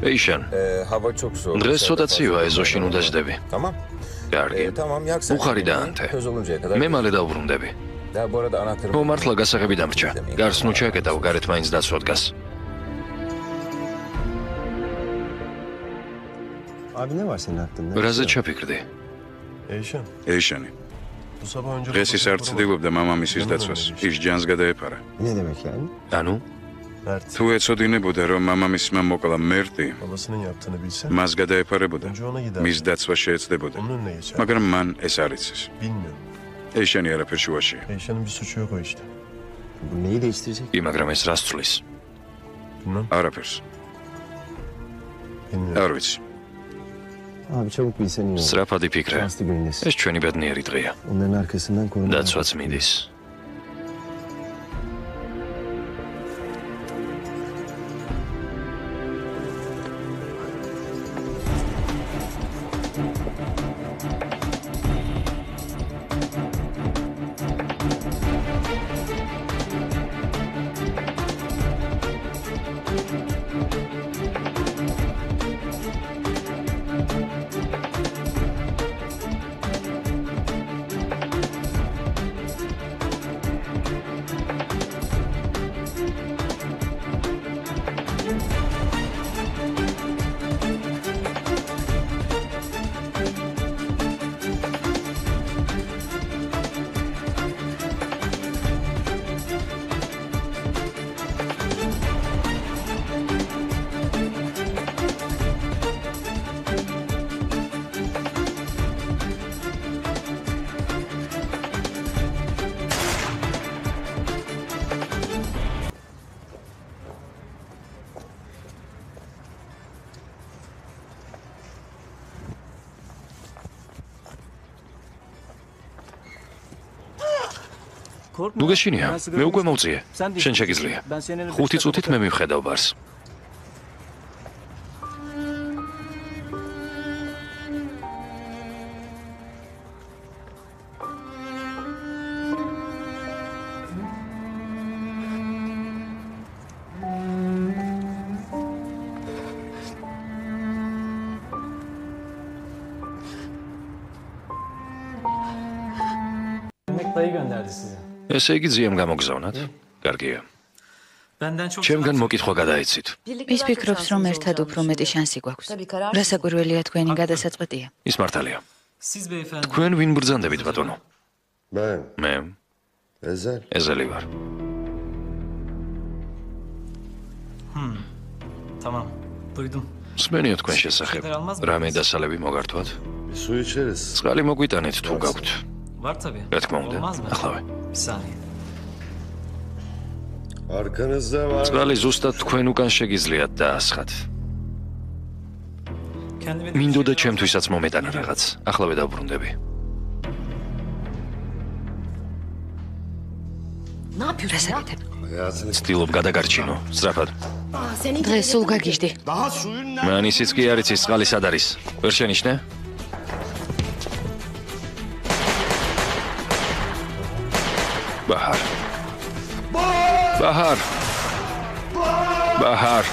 ეიშან. დღეს ცოტა ცივაა, ეზოში ნუ დაждები. კარგი. უხარი დაანთე. მე მალე დავბრუნდები. მომართლა გასაღები დამრჩა. გარს ნუ ჩაკეტავ, გარეთ მაინც დაცვა დგას. Abi ne var senin aklında? რაზე ჩაფიქრდი? Eşan. ეიშანი. Bu sabah önce... დღეს ის არ ცდილობდა მამამისის დაცვას. ის ჯანს გადაეფარა. Ne demek yani? ანუ Mert. თუ ეცოდინებოდა, რომ მამამისმა მოკლა მერტი, Babasının yaptığını bilse... მას გადაეფარებოდა. Önce ona gider. მის დაცვა შეეცდებოდა. Onun önüne geçer. მაგრამ მან ეს არ იცის. Bilmiyorum. ეიშანი არაფერ შუაშია. Eşan'ın bir suçu yok o işte. Bu neyi değiştirecek? კი, მაგრამ ეს რას ცვლის? არაფერს. არ ვიცი. Abi çabuk bilsen iyi olur. სწრაფად იფიქრე. Şanslı günündesin. ეს ჩვენი ბედნიერი დღეა. Onların arkasından koruma. დაცვაც მიდის. ნუ გეშინია, მე უკვე მოვწიე. შენ შეგიძლია. 5 წუთით მე მივხედავ ბარს. Demek dayı gönderdi sizi. ესე იგი ძიემ გამოგზავნათ. კარგია. Benden çok ჩემგან მოკითხვა გადაეცით. ის ფიქრობს, რომ ერთად უფრო მეტი შანსი გვაქვს. რასაკვირველია თქვენი გადასაწყვეტია. ის მართალია. siz beyefendi. თქვენ ვინ ბრძანდებით ბატონო? Ben. მე Ezel. ეზელი ვარ. Tamam. Duydum. სმენია თქვენ შესახებ. რამე დასალები მოგართვათ? Su içeriz. წყალი მოგვიტანეთ თუ გაქვთ. Var tabii. რა თქმა უნდა. Olmaz mı? ახლა Bir saniye. Arkanızda var. წყალი zustad თქვენ უკან შეგიძლიათ დაასხათ. Kendime მინდოდა ჩემთვისაც მომეტანა რაღაც.ახლავე დავბრუნდები. რასაკეთებ? Hayatını ცდილობ გადაგარჩინო. სწრაფად. დღეს სულ გაგიჟდი. daha suyun ne? მან ისიც კი არ იცის წყალი სად არის. ვერ შენიშნე? ბაჰარ. ბაჰარ. ბაჰარ.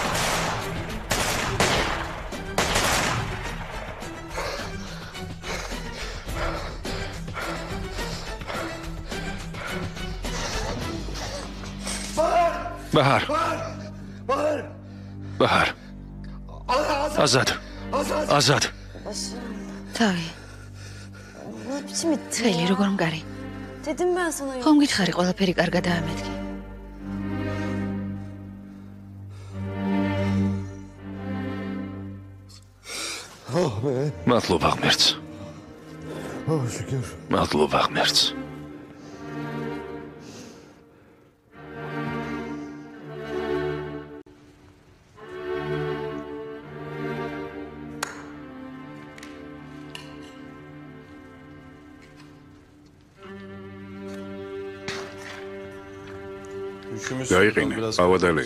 ბაჰარ. ბაჰარ. აზად. აზად. თავი. წელი როგორ მგარი? ხომ გითხარი ყველაფერი კარგად დაამეთქი? Oh be. მადლობა ღმერთს. Oh şükür. მადლობა ღმერთს. გაიყინე, ავადალი.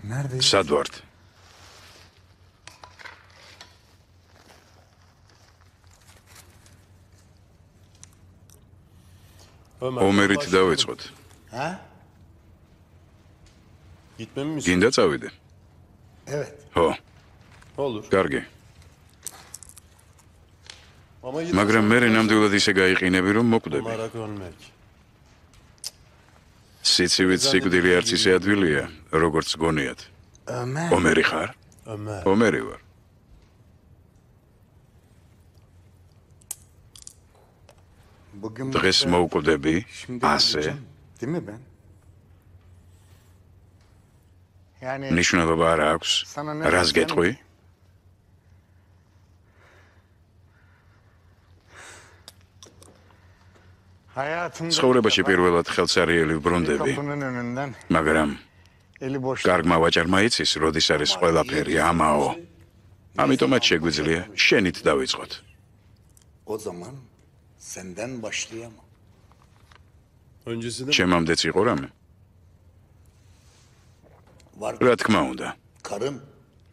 Neredeyiz? სად ვართ? ომერით დავეწყოთ. Ha? Gitmemi mi გინდა წავიდე? Evet. ხო, Olur. კარგი. Ama მაგრამ მე ნამდვილად ისე გაიყინები, რომ მოკვდები. Merak olmak. სიცივით სიკვდილი არც ისე ადვილია, როგორც გონიათ. Ömer. ომერი ხარ? Ömer. ომერი ვარ. Bugün დღეს მოუკვდები, Şimdi ასე. gideceğim, değil mi ben? Yani ნიშნულობა არ აქვს. Sana ne რას desem- გეტყვი? hayatımda ცხოვრებაში პირველად ხელსარიელი ვბრუნდები, kapının önünden მაგრამ კარგმა ვაჭარმა იცის, როდის არის ყველაფერი ამაო. ამიტომაც შეგვიძლია შენით დავიწყოთ. ჩემამდეც იყო რამე? რა თქმა უნდა.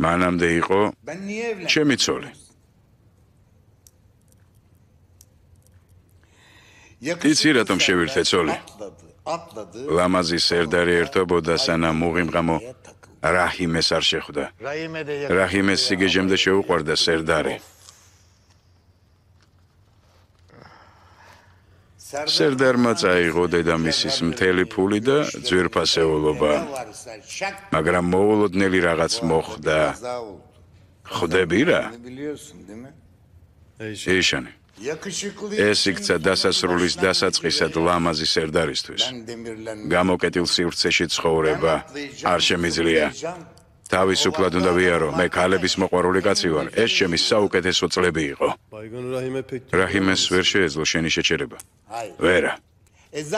მანამდე იყო ჩემი ცოლი. იცი რატომ შევირთე ცოლი? ლამაზი სერდარი ერთობოდა სანამ მუღიმღამო რაჰიმეს არ შეხვდა. რაჰიმეს სიგეჟემდე შეუყვარდა სერდარი. სერდარმა წაიღო დედამისის მთელი ფული და ძვირფასეულობა. მაგრამ მოულოდნელი რაღაც მოხდა. ხვდები რა? ეიშანი. ეს იქცა დასასრულის დასაწყისად ლამაზი სერდარისთვის. გამოკეტილ სივრცეში ცხოვრება არ შემიძლია. თავისუფლად უნდა ვიარო, მე ქალების მოყვარული კაცი ვარ. ეს ჩემი საუკეთესო წლები იყო. რაჰიმეს ვერ შეეძლო შენი შეჩერება. ვერა.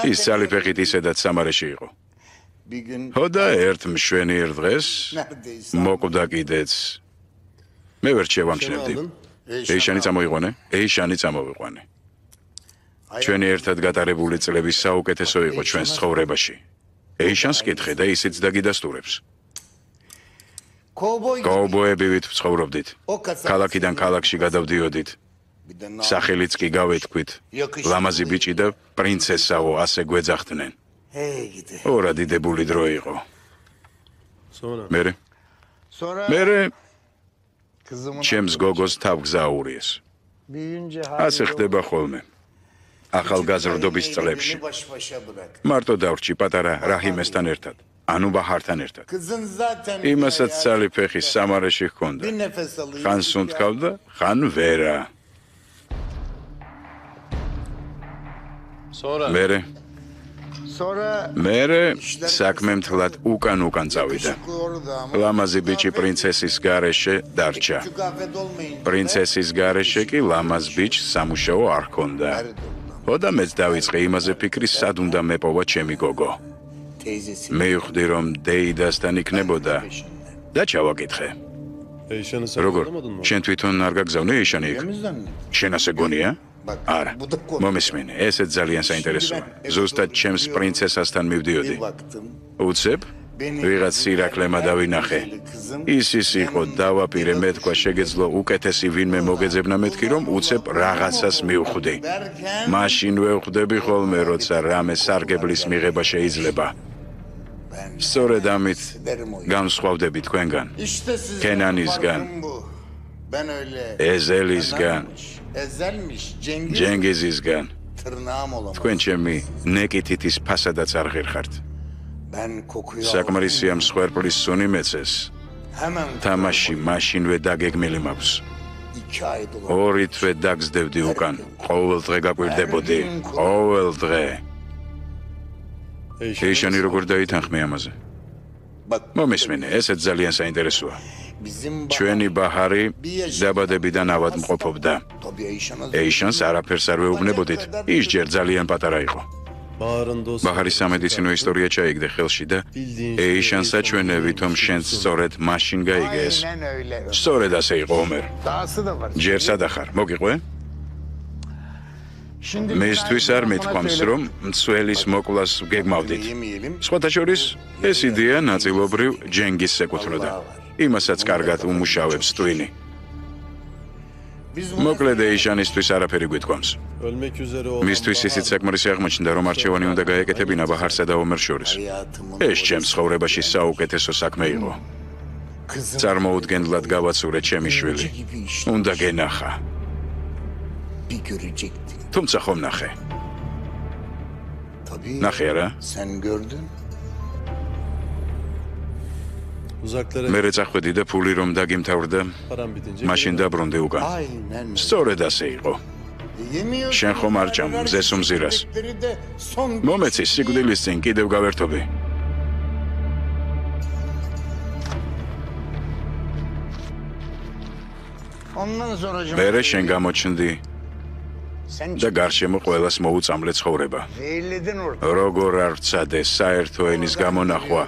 ის ძალიფეხით ისედაც სამარეში იყო. ჰოდა ერთ მშვენიერ დღეს მოკვდა კიდეც. მე ვერ შევამჩნევდი. ეიშანი წამოიყვანე, ეიშანი წამოვიყვანე. ჩვენი ერთად გატარებული წლები საუკეთესო იყო ჩვენს ცხოვრებაში. ეიშანს კითხე და ისიც დაგიდასტურებს. კოუბოებივით ვცხოვრობდით. ქალაქიდან ქალაქში გადავდიოდით. სახელიც კი გავეთქვით. ლამაზი ბიჭი და პრინცესაო ასე გვეძახდნენ. ორადიდებული დრო იყო. მერე ჩემს გოგოს თავგზა აურიეს. ასე ხდება ხოლმე. ახალგაზრდობის წლებში. მარტო დავრჩი პატარა რაჰიმესთან ერთად. ანუ ბაჰართან ერთად. იმასაც ძალიფეხი სამარეში ჰქონდა. ხან სუნთქავდა, ხან ვერა. მერე საქმე მთლად უკან წავიდა. ლამაზი ბიჭი პრინცესის გარეშე დარჩა. პრინცესის გარეშე კი ლამაზ ბიჭს სამუშაო არ ჰქონდა. ჰოდა მეც დავიწყე იმაზე ფიქრი, სად უნდა მეპოვა ჩემი გოგო. მივხვდი რომ დეიდასთან იქნებოდა და ჩავაკითხე. როგორ? შენ თვითონ არ გაგზავნე ეიშანი იქ? შენ ასე გონია? არა. მომისმინე, ესეც ძალიან საინტერესოა. ზუსტად ჩემს პრინცესასთან მივდიოდი. უცებ? ვიღაც სირაკლემა დავინახე. ის იყო, დავაპირე, მეთქვა შეგეძლო უკეთესი ვინმე მოგეძებნა მეთქი რომ უცებ რაღაცას მივხვდი. მაშინ ვევხვდები ხოლმე, როცა რამე სარგებლის მიღება შეიძლება. სწორედ ამით განსხვავდები თქვენგან. კენანისგან, ეზელისგან, ჯენგიზისგან. თქვენ ჩემი ნეკითითის ფასადაც არ ღირხართ. საკმარისია მსხვერპლის სუნი მეცეს. თამაში მაშინვე დაგეგმილი მაქვს. 2 თვე დაგზდებდი უკან. ყოველ დღე გაკვირდებოდი. ყოველ დღე. ეიშანი როგორ დაითანხმე ამაზე? მომისმინე, ესეც ძალიან საინტერესოა. ჩვენი ბაჰარი დაბადებიდან ავადმყოფობდა. ეიშანს არაფერს არ ვეუბნებოდით, ის ჯერ ძალიან პატარა იყო. ბაჰარის სამედიცინო ისტორია ჩაიგდე ხელში და ეიშანს აჩვენებით, რომ შენც სწორედ მაშინ გაიგეს. სწორედ ასე იყო ომერ. ჯერ სადახარ, მოგიყვე? მისთვის არ მithქვამს, რომ მცველის მოკვლას გეგმავდით. სხვათა შორის, ეს იდეა ნაწილობრივ ჯენგიზს ეკუთვნოდა. იმასაც კარგად უმუშავებს ტვინი. მოკლედ ეიშანისთვის არაფერი გვითქვამს. მისთვის ისიც საკმარისი აღმოჩნდა, რომ არჩევანი უნდა გაეკეთებინა ბაჰარსა და ომერს შორის. ეს ჩემს ცხოვრებაში საუკეთესო საქმე იყო. წარმოუდგენლად გავაცურე ჩემი შვილი. უნდა გენახა. თუმცა ხომ ნახე. ნახე რა? მერე წახვედი და ფული რომ დაგიმთავრდა, მაშინ დაბრუნდი უკან. სწორედ ასე იყო. შენ ხომ არ ჭამ მზეს უმზირას. მომეცი სიკვდილის წინ კიდევ გავერთობი. მერე შენ გამოჩნდი და გარშემო ყველას მოუწამლე ცხოვრება. როგორ არ ვცადე საერთო ენის გამონახვა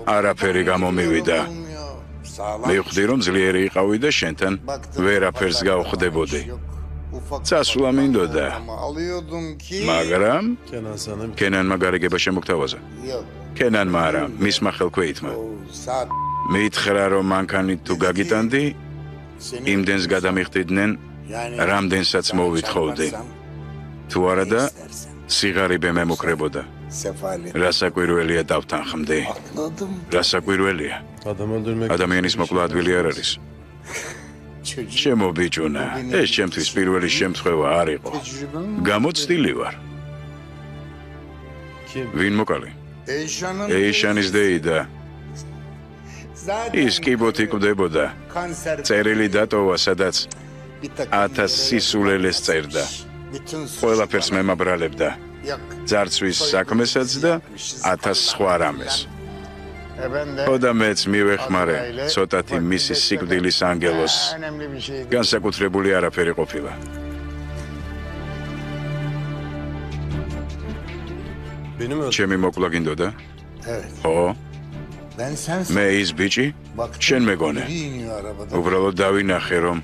არაფერი გამომივიდა. მივხვდი რომ ძლიერი იყავი და შენთან ვერაფერს გავხდებოდი. წასვლა მინდოდა. მაგრამ კენანმა გარიგება შემოგთავაზა. კენანმა არა, მისმა ხელქვეითმა. მითხრა რომ მანქანით თუ გაგიტანდი, იმდენს გადამიხდიდნენ, რამდენსაც მოვითხოვდი. თუ არა და სიღარიბე მემუქრებოდა. რასაკვირველია დავთანხმდი. რასაკვირველია. ადამიანის მოკლა ადვილი არ არის. ჩემო ბიჭუნა, ეს ჩემთვის პირველი შემთხვევა არ იყო. გამოცდილი ვარ. ვინ მოკალი? ეიშანის დეიდა. ის კიბოთ იკვდებოდა. წერილი დატოვა, სადაც 1000 სისულელეს წერდა. ყველაფერს მემაბრალებდა. ძარცვის საქმესაც და 1000 სხვა რამეს. ხოდა მეც მივეხმარე ცოტათი მისი სიკვდილის ანგელოს. განსაკუთრებული არაფერი ყოფილა. ჩემი მოკლა გინდოდა? ხო? მე ის ბიჭი? შენ მეგონე. უბრალოდ დავინახე რომ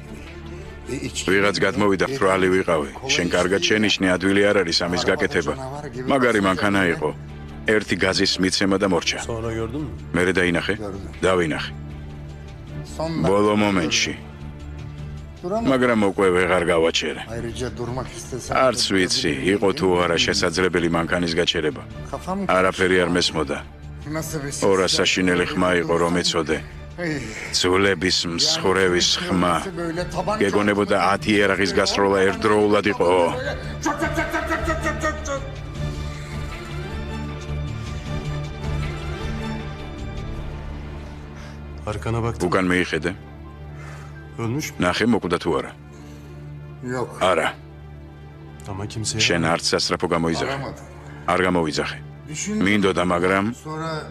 ვიღაც გადმოვიდა ფრალი ვიყავი. შენ კარგად შენიშნე, ადვილი არ არის ამის გაკეთება. მაგარი მანქანა იყო. ერთი გაზის მიცემა და მორჩა. მერე დაინახე? დავინახე. ბოლო მომენტში. მაგრამ უკვე ვეღარ გავაჩერე. არც ვიცი, იყო თუ არა შესაძლებელი მანქანის გაჩერება. არაფერი არ მესმოდა. 200 საშინელი ხმა იყო რომ ეცოდე. ძულების მსხურევის ხმა. გეგონებოდა 10 ერაღის გასროლა ერთდროულად იყო. უკან მეიხედე. ნახე მოკვდა თუ არა. არა. შენ არც სასწრაფო გამოიძახე. არ გამოვიძახე. მინდოდა, მაგრამ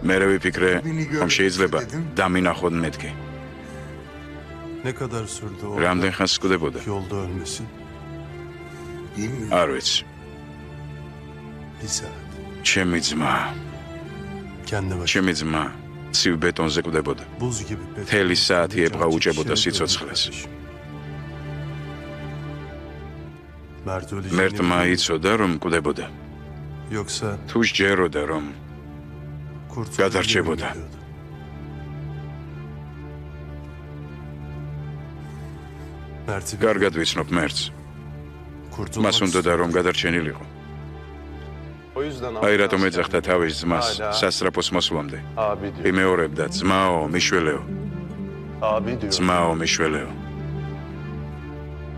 მერე ვიფიქრე, რომ შეიძლება დამინახოთ მეთქი. რამდენ ხანს სკვდებოდა? არ ვიცი. ჩემი ძმა ცივ ბეტონზე კვდებოდა. მთელი საათი ებღა უჭებოდა სიცოცხლეს. მერტმა იცოდა რომ კვდებოდა. თუ სჯეროდა რომ გადარჩებოდა. კარგად ვიცნობ მერტს. მას უნდოდა რომ გადარჩენილიყო. აი რატომ ეძახდა თავის ძმას სასწრაფოს მოსვლამდე. იმეორებდა ძმაო, მიშველეო. ძმაო, მიშველეო.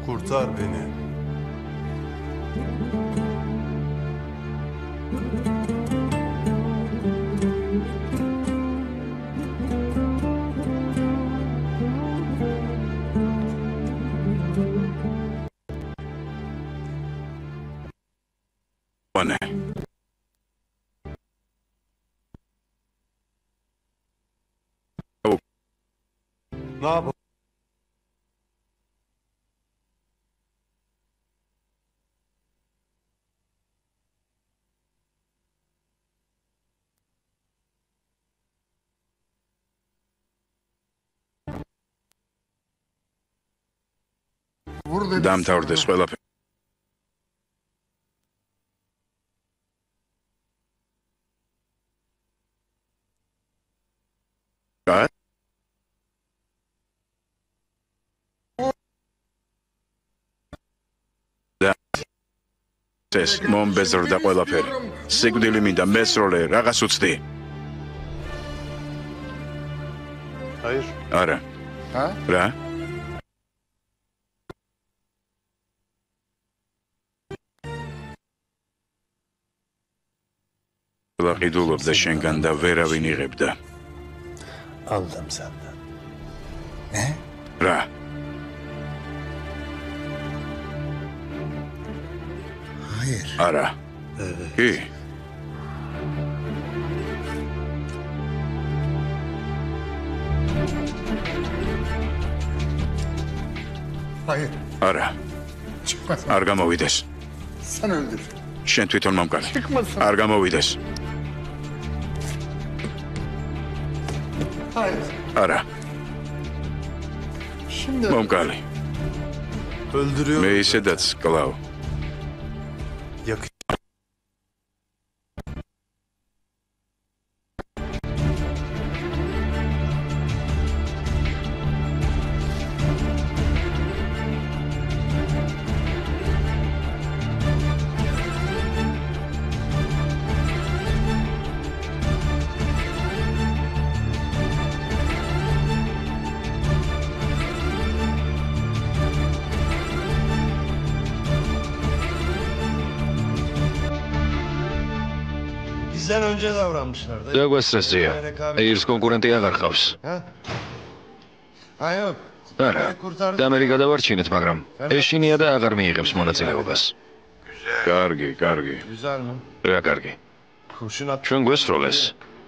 Kurtar beni. Bana. Ne yapalım? დამთავრდეს ყველაფერი. ეს მომბეზრდა ყველაფერი. სიკვდილი მინდა, მესროლე, რაღაც უცდი. არა. რა? ლაყიდულობდა შენგან და ვერავინ იღებდა. Aldım senden. რა? Hayır. არა. კი. Hayır. არა. არ გამოვიდეს. Sen öldür. შენ თვითონ მომკალი. არ გამოვიდეს. არა. მომკალი. მე ისედაც კლავ. Bizden önce davranmışlar. დაგვესწრესია. ეირს კონკურენტი აღარ ყავს. არა. დამერი გადავარჩინეთ, მაგრამ ეშინია და აღარ მიიღებს მონაწილეობას. კარგი. რა კარგი. ჩვენ გვესროლეს.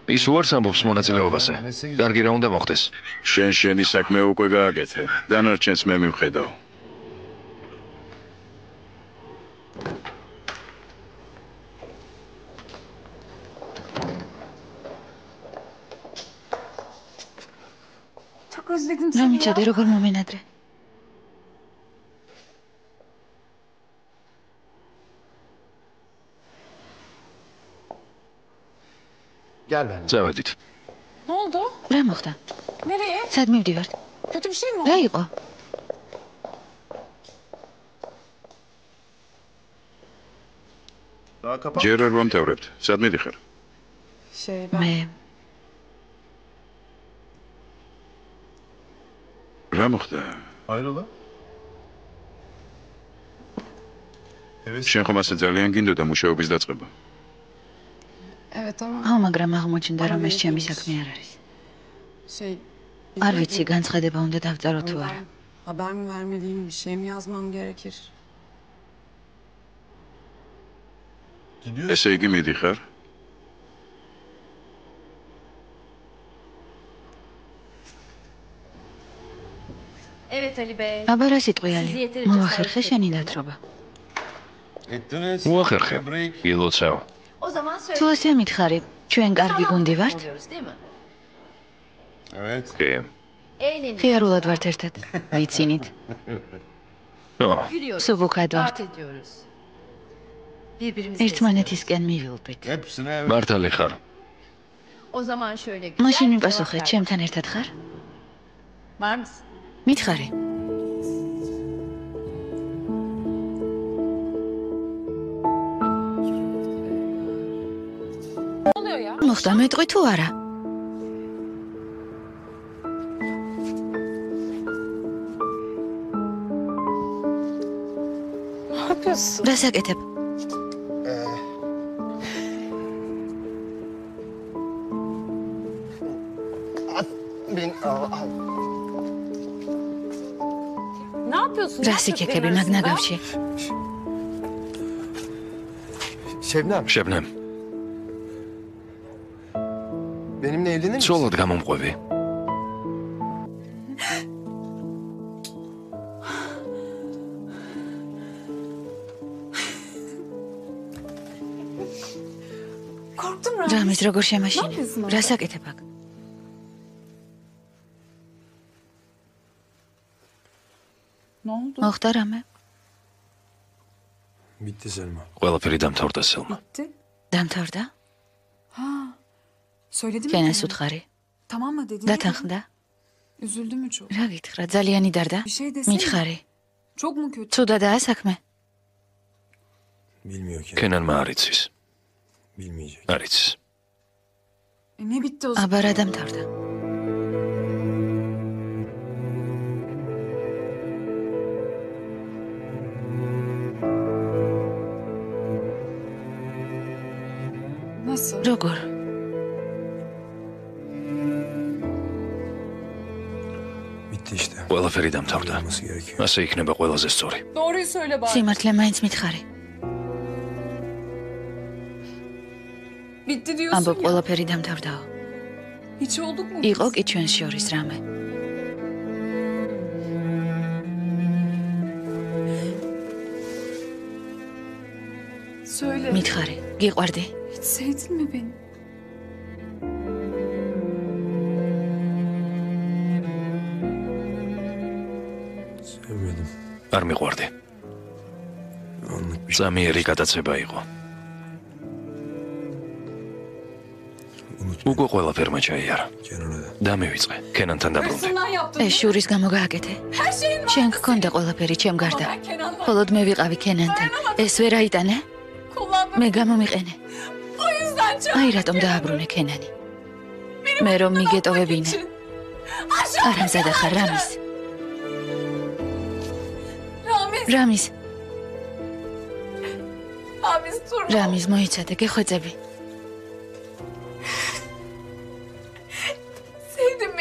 ის უარს ამბობს მონაწილეობაზე. კარგი რა უნდა მოხდეს? შენი საქმე უკვე გააკეთე. დანარჩენს მე მივხედავ. რა მიჩადე როგორ მომენადრე? წავედით. Ne oldu? რა მოხდა? Nereye? სად მივდივართ? Kötü bir şey mi რა oldu? იყო? ჯერ არ ვამთავრებთ. სად მიდიხარ? მე რა მოხდა? Hayrola? შენ ხომ ასე ძალიან გინდოდა მუშაობის დაწყება? Evet ama აუ მაგრამ აღმოჩნდა რომ ეს ჩემი საქმე არ არის. არ ვიცი განცხადება უნდა დავწერო თუ არა. Haber mi vermeliyim, bir şey mi yazmam gerekir? ესე იგი მიდიხარ? აბა რა სიტყვიალი? მოახერხე შენი დათრობა. უახერხე. ილოცავ. თუ ასე მითხარი, ჩვენ კარგი გუნდი ვართ? კი. ხიარულად ვართ ერთად. ვიცინით. სუბუქად ვართ. ერთმანეთისკენ მივილდით. მართალი ხარ. მაშინ მიპასუხე, ჩემთან ერთად ხარ? მითხარი. მოხდა მეტყვი თუ არა? Ne yapıyorsun? რა საკეთებ? Ne yapıyorsun? რა სიკეთები მაგ ნაგავში? შებნემ. Benimle evlenir misin? ცოლად გამომყვები. Korktum რამის როგორ შემაშინე? რა საკეთებ აქ? Ne oldu? მოხდა რამე? Bitti Selma. ყველაფერი დამთავრდა სელმა. Bitti. დამთავრდა? Söyledi mi? კენას უთხარი. Tamam mı dedi? დათანხმდა? Üzüldü mü çok? რა გითხრა? ძალიან იდარდა? Bir şey desene. მიჩხარი. Çok mu kötü? ცუდადაა საქმე? Bilmiyor ki. კენანმა არ იცის. Bilmeyecek. არ იცის. Ne bitti o zaman? აბა რა დამთავრდა? Nasıl? როგორ? Bitti işte. ყველაფერი დამთავრდა. Olması gerekiyor. ასე იქნება ყველაზე სწორი. Doğruyu söyle bari. სიმართლე მაინც მითხარი. Bitti diyorsun ამბობ ya. ყველაფერი დამთავრდაო. Hiç olduk mu? იყო კი ჩვენს შორის რამე. Söyle. მითხარი, გიყვარდი? Hiç sevdin mi beni? არ მიყვარდი. ზამიერი გადაცება იყო. უკვე ყველაფერმა ჩაიარა. დამივიწყე, კენანთან დაბრუნდი. ეს შურის გამო გააკეთე. შენ გქონდა ყველაფერი ჩემ გარდა. მხოლოდ მე ვიყავი კენანთან. ეს ვერ აიტანე? მე გამომიყენე. აი რატომ დააბრუნე კენანი. მე რომ მიგეტოვებინე. არამზადა ხარ რამის. რამის მოიცადე, გეხვეწები.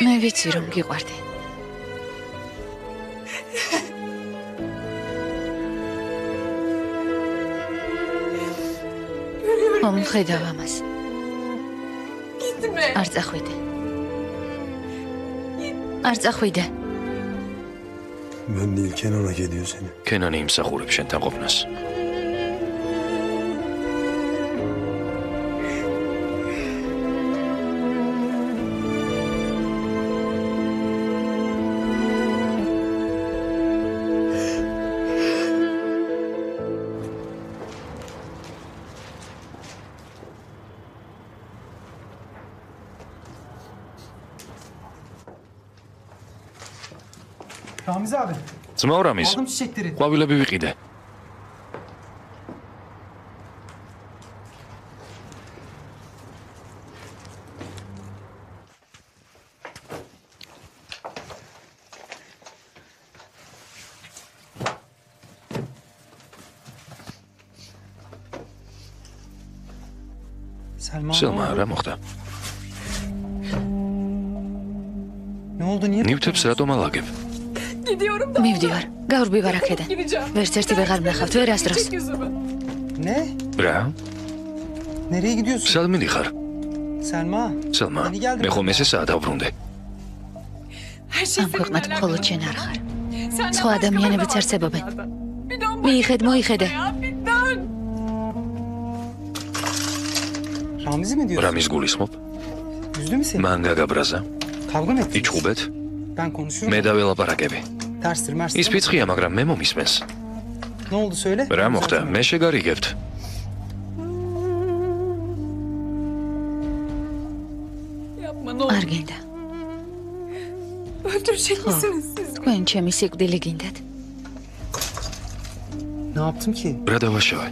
მე ვიცი რომ გიყვარდი. ხედავ ამას. არ წახვიდე. არ წახვიდე. Ben değil Kenan'a gidiyor seni. კენანი იმსახურებს შენთან ყოფნას. Ramiz abi. ძმაო რამის, Aldım çiçekleri. ყვავილები ვიყიდე. Selma, რა მოხდა? Ne oldu niye? ნივთებს რატომ ალაგებ? მივდივარ, გავრბივარ აქედან. ვერც ერთი ვეღარ ვნახავთ, ვერასდროს. Ne? რა? Nereye gidiyorsun? სალმინი ხარ? Selma. სელმა, Yeni geldim. მე ხომ ესეა დავბრუნდი. ამ ქვეყნად მხოლოდ შენ არ ხარ. სხვა ადამიანებიც არსებობენ. მოიხედე. Ramiz'i mi diyorsun? რამის გულისხმობ? Üzdü mü seni? მან გაგაბრაზა. Kavga mı ettiniz? იჩხუბეთ? Ben konuşurum. მე დაველაპარაკები. Terstir merstir. ის ფიცხია, მაგრამ მე მომისმენს. Ne oldu söyle? რა მოხდა? მე შეგარიგებთ. არ გინდა. თქვენ ჩემი სიკვდილი გინდათ. Ne yaptım ki? რა დავაშავე?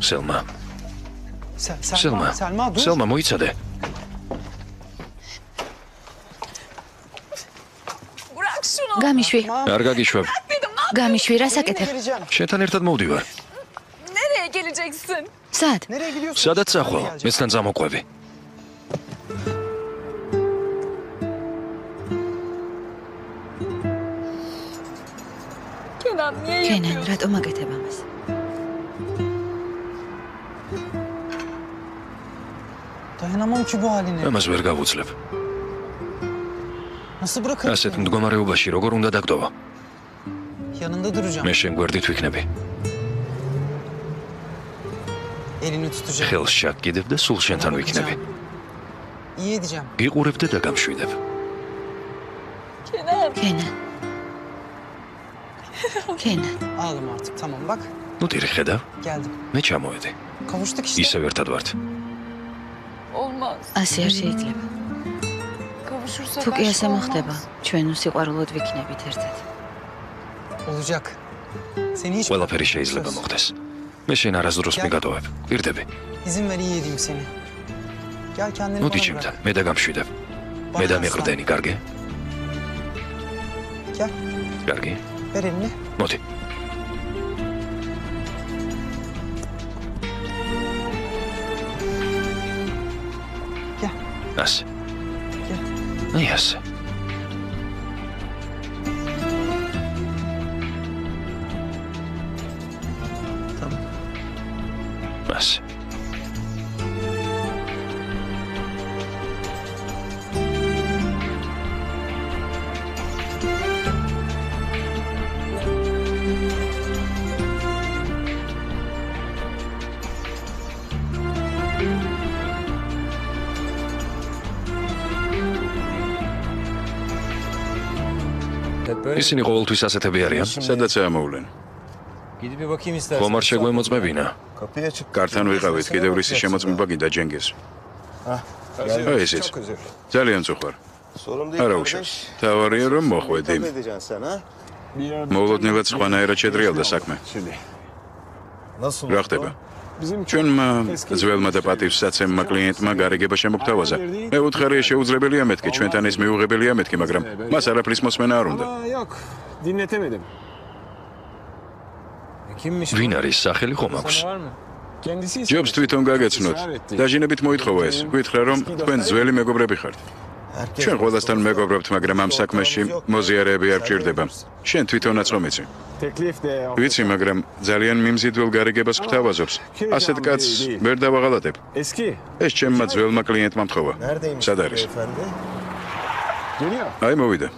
Selma. სელმა, Selma. Selma dur. სელმა მოიცადე. გამიშვი, არ გაგიშვებ. გამიშვი, რას აკეთებ? Geleceğim. შენთან ერთად მოვდივარ. სად? Nereye gidiyorsun? სადაც წახვალ, მეცთან წამოყვები. კენან, რატომ აკეთებ ამას? Dayanamam ki bu haline. ამას ვერ გავუძლებ. Nasıl bırakırım? ასეთ მდგომარეობაში როგორ უნდა დაგდოვა? Yanında duracağım. მე შენ გვერდით ვიქნები. Elini tutacağım. ხელს შაგკიდებ და სულ შენთან ვიქნები. İyi edeceğim. გიყურებ და დაგამშვიდებ. კენან. კენან. Ağlama artık tamam bak. ნუ ტირი ხედავ, Geldim. მე ჩამოვედი. Kavuştuk işte. ისევ ერთად ვართ. ასე არ შეიძლება. თუ კი ასე მოხდება, ჩვენ უსიყვარულოდ ვიქნებით ერთად. Olacak. Seni hiç ყველაფერი შეიძლება მოხდეს. მე შენ არასდროს მიგატოვებ. პირდები. izin ver iyi edeyim seni. Gel kendini მოდი bana ჩემთან, bırak. მე დაგამშვიდებ. მე დამიყრდენი, კარგი? Gel. კარგი? Ver elini. მოდი. Gel. ასე. Gel. აი ასე. Tamam. ასე. ისინი ყოველთვის ასეთები არიან. სადაცაა მოვლენ. ხომ არ შეგვემოწმებინა? კართან ვიყავით, კიდევ რისი შემოწმება გინდა ჯენგეს. აი ესეც. ძალიან წუხარ. არა უშავს. თავარია რომ მოხვედი. მოულოდნელად სხვანაირად შეტრიალდა საქმე. რა ხდება? ჩვენმა ძველმა და პატივსაცემმა კლიენტმა გარიგება შემოგთავაზა. მეუთხარია შეუძლებელია მეთქი, ჩვენთან ეს მიუღებელია მეთქი, მაგრამ მას არაფრის მოსმენა არ უნდა. ვინ არის სახელი ხომ აქვს? ჯობს თვითონ გაგეცნოთ. დაჟინებით მოითხოვა ეს. გითხრა რომ თქვენ ძველი მეგობრები ხართ. ჩვენ ყველასთან მეგობრობთ, მაგრამ ამ საქმეში მოზიარეები არ გჭირდება. შენ თვითონაც ხომ იცი? ვიცი, მაგრამ ძალიან მიმზიდველ გარიგებას გვთავაზობს. ასეთ კაცს ვერ დავაღალატებ. ეს ჩემმა ძველმა კლიენტმა მთხოვა. სად არის? აი მოვიდა.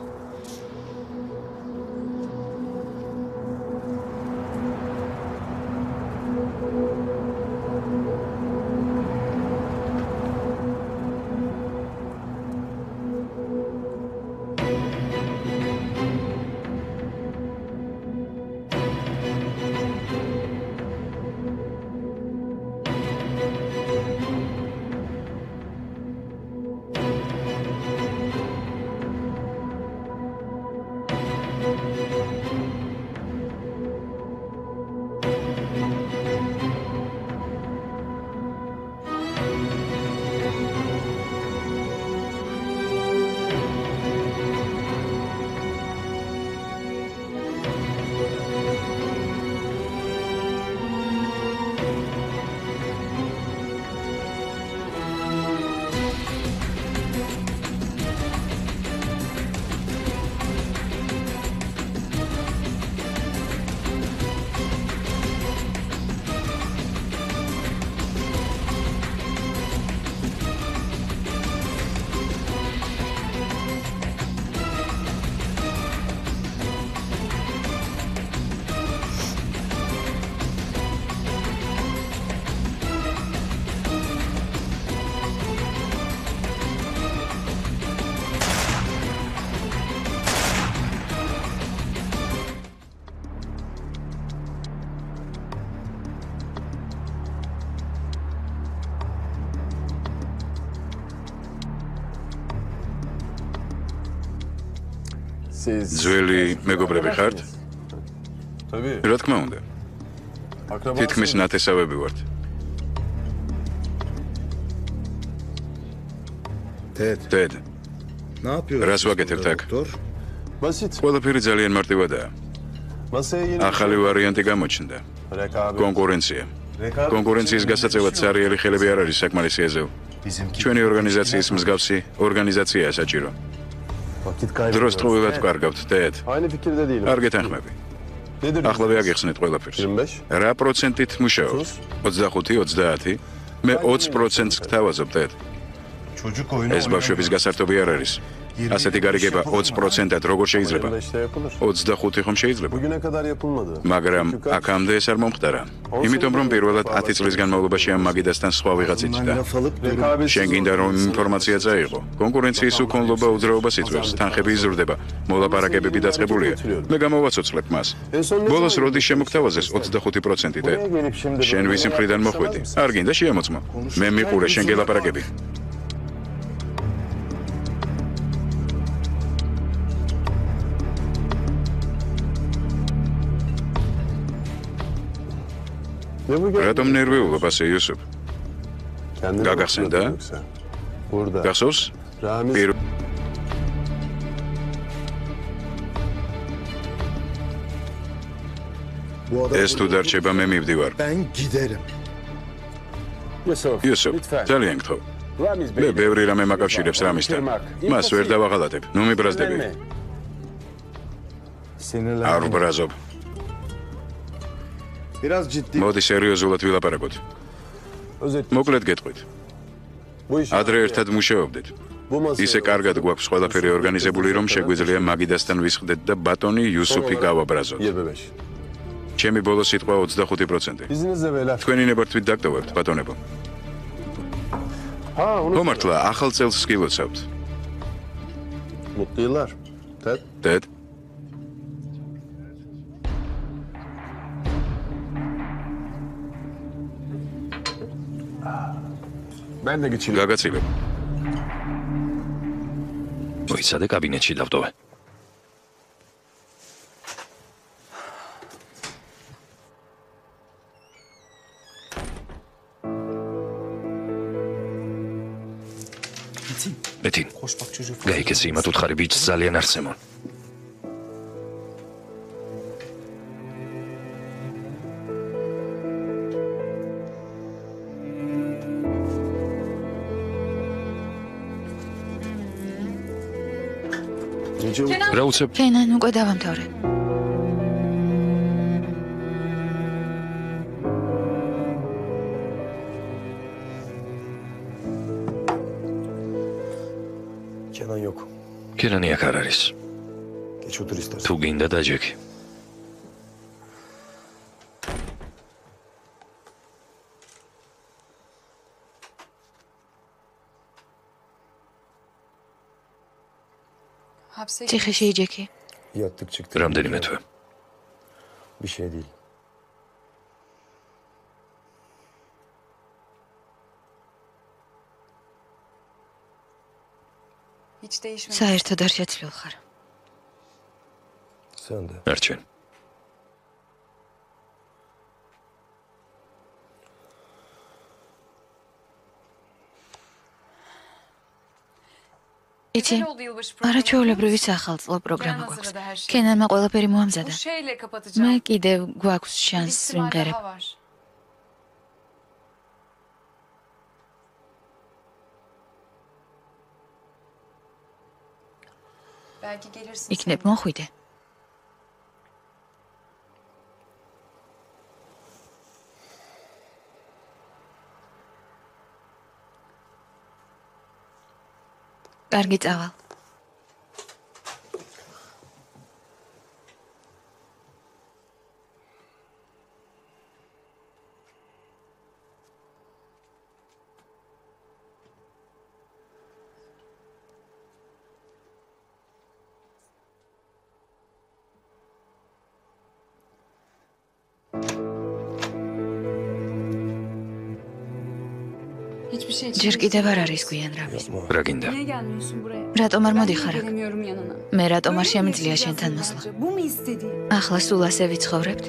ძველი მეგობრები ხართ? რა თქმა უნდა. თითქმის ნათესავები ვართ. დედ. რას ვაკეთებთ აქ? ყველაფერი ძალიან მარტივადაა. ახალი ვარიანტი გამოჩნდა. კონკურენცია. კონკურენციის გასაწევად სარიელი ხელები არ არის საკმარისი ეზევ. ჩვენი ორგანიზაციის მსგავსი ორგანიზაციაა საჭირო. დროს ტყუილად ვკარგავთ, დედ. არ გეთანხმები. ახლა ვიაგეხსნით ყველაფერს. რა პროცენტით მუშაობთ? 25, 30? მე 20%-ს გთავაზობ, დედ. ეს ბავშვების გასართობი არ არის. ასეთი გარიგება 20%-ად როგორ შეიძლება? 25 ხომ შეიძლება? მაგრამ აქამდე ეს არ მომხდარა. იმიტომ რომ პირველად 10 წლის განმავლობაში ამ მაგიდასთან სხვა ვიღაც იჭდა. შენ გინდა რომ ინფორმაცია წაიღო. კონკურენციის უკონლობა უძრაობას იწვევს, თანხები იზრდება, მოლაპარაკებები დაწყებულია. მე გამოვაცოცხლებ მას. ბოლოს როდის შემოგთავაზეს 25%-ით? შენ ვისი მხრიდან მოხვედი? არ გინდა შეამოწმო. მე მიყურე შენ გელაპარაკები. რატომ ნერვიულობ ასე იუსუფ? გაგახსენდა? გახსოვს? ეს თუ დარჩება მე მივდივარ. იუსუფ, ძალიან გთხოვ. მე ბევრი რამე მაკავშირებს რამისთან. მას ვერ დავაღალატებ. ნუ მიბრაზდები. არ ვბრაზობ. მოდი სერიოზულად ვილაპარაკოთ. მოკლედ გეტყვით. ადრე ერთად მუშაობდით. ისე კარგად გვაქვს ყველაფერი ორგანიზებული, რომ შეგვიძლია მაგიდასთან ვისხდეთ და ბატონი იუსუფი გავაბრაზოთ. ჩემი ბოლო სიტყვა 25%. თქვენი ნებართვით დაგტოვებთ, ბატონებო. მომართლა, ახალ წელს გილოცავთ. დედ? გაგაცილებ. მოიცადე კაბინეტში დავტოვე. Metin, გაიქეცი იმათ უთხარი ბიჭს ძალიან არსემონ. რა უცებ? კენან უკვე დავამთავრე. კენანი აქ არ არის. თუ გინდა დაჯექი. ციხეში იჯექი. რამდენიმე თვე. საერთოდ არ შეცვლილ ხარ. არჩენ. იცი, არაჩვეულებრივი სახალწლო პროგრამა გვაქვს. კენანმა ყველაფერი მოამზადა. მე კიდევ გვაქვს შანსი ვიმღერებ. იქნებ მოხვიდე. კარგი წავალ. ჯერ კიდევ არ არის გვიან რამის. რა გინდა? რატომ არ მოდიხარ აქ? მე რატომ არ შემიძლია შენთან მოსვლა? ახლა სულ ასე ვიცხოვრებთ?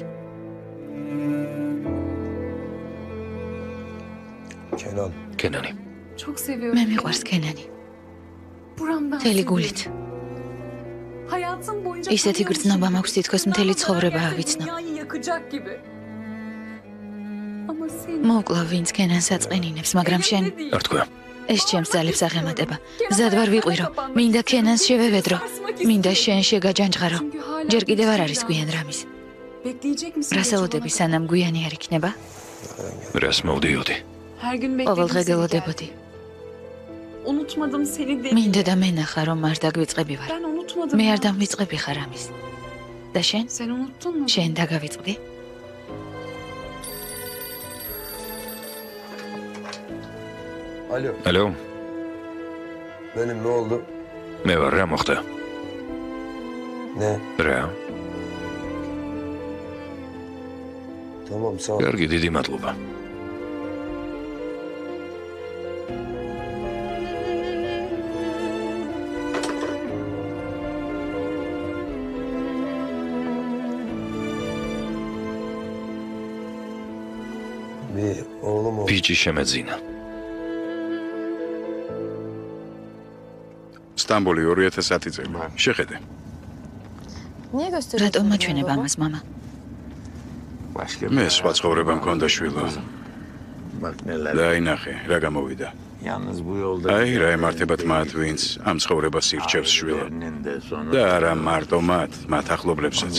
კენანი. მე მიყვარს კენანი. მთელი გულით. ისეთი გრძნობა მაქვს თითქოს მთელი ცხოვრება ავიცნო. მოკლა ვინც კენანს აწყენინებს, მაგრამ შენ არ თქვა. ეს ჩემს ძალებს აღემატება. მზად ვარ ვიყვირო. მინდა კენანს შევევედრო. მინდა შენ შეგაჯანჯღარო. ჯერ კიდევ არ არის გვიან რამის. რასაოდები სანამ გვიანი არ იქნება? რას მოვდიოდი? ყოველდღე გელოდებოდი. მინდა და მენახა რომ არ დაგვიწყები ვარ. მე არ დამვიწყები ხარ ამის. და შენ? შენ დაგავიწყდი? Alo. Benim ne oldu? მე ვარ, რა მოხდა? Ne? რა? Tamam, sağ ol. კარგი, დიდი მადლობა. Bir oğlum oldu. ბიჭი შემეძინა. სტამბოლი 2010 წელი. შეხედე. რატომ მაჩვენებ ამას, მამა? მე სხვა ცხოვრება მქონდა შვილო. დაინახე, რა გამოვიდა. აი, რა ემართებათ მათ, ვინც ამ ცხოვრებას ირჩევს შვილო. და არა მარტო მათ ახლობლებსაც.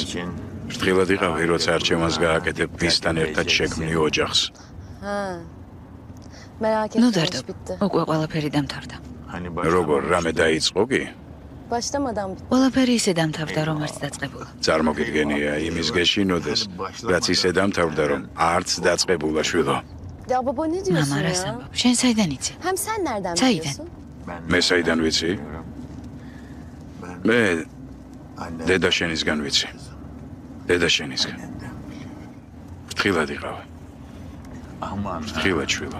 ფრთხილად იყავი, როცა არჩევანს გააკეთებ ვისთან ერთად შექმნი ოჯახს. ნუ დარდო, უკვე ყველაფერი დამთავრდა. როგორ რამე დაიწყო კი? ყველაფერი ისე დამთავრდა, რომ არც დაწყებულა. წარმოგიდგენია იმის გეშინოდეს, რაც ისე დამთავრდა, რომ არც დაწყებულა შვილო. მამა, რას ამბობ? შენ საიდან იცი? საიდან? მე საიდან ვიცი? მე დედა შენისგან ვიცი. დედა შენისგან. ფრთხილად იყავ. ფრთხილად შვილო.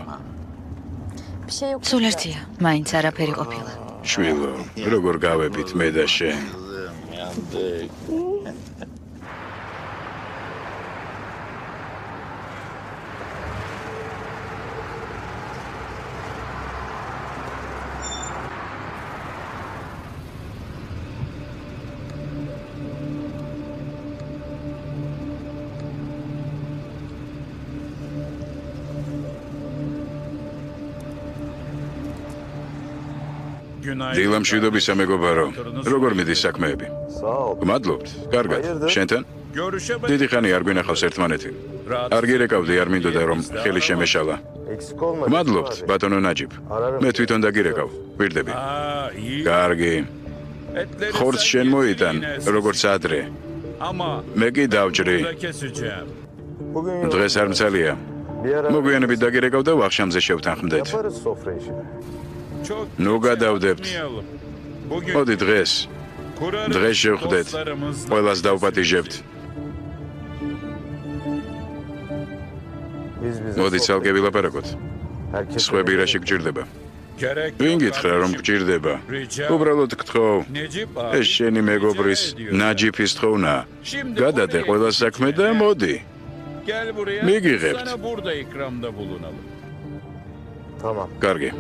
სულ ერთია, მაინც არაფერი ყოფილა. შვილო, როგორ გავებით მე და შენ? დილა მშვიდობისა მეგობარო, როგორ მიდის საქმეები? გმადლობთ, კარგად, შენთან? დიდი ხანი არ გვინახავს ერთმანეთი. არ გირეკავდი, არ მინდოდა რომ ხელი შემეშალა. გმადლობთ, ბატონო ნაჯიბ. მე თვითონ დაგირეკავ, გვირდები. კარგი. ხორცს შენ მოიტან, როგორც ადრე. მე კი დავჭრი. დღეს არ მცალია. მოგვიანებით დაგირეკავ და ვახშამზე შევთანხმდეთ. ნუ გადავდებთ. მოდი დღეს შევხვდეთ. ყველას დავპატიჟებთ. მოდი ცალკე ვილაპარაკოთ. სხვები რაში გჭირდება? ვინ გითხრა რომ გჭირდება? უბრალოდ გთხოვ. ეს შენი მეგობრის ნაჯიფის თხოვნა. გადადე ყველა საქმე და მოდი. მიგიღებთ. კარგი.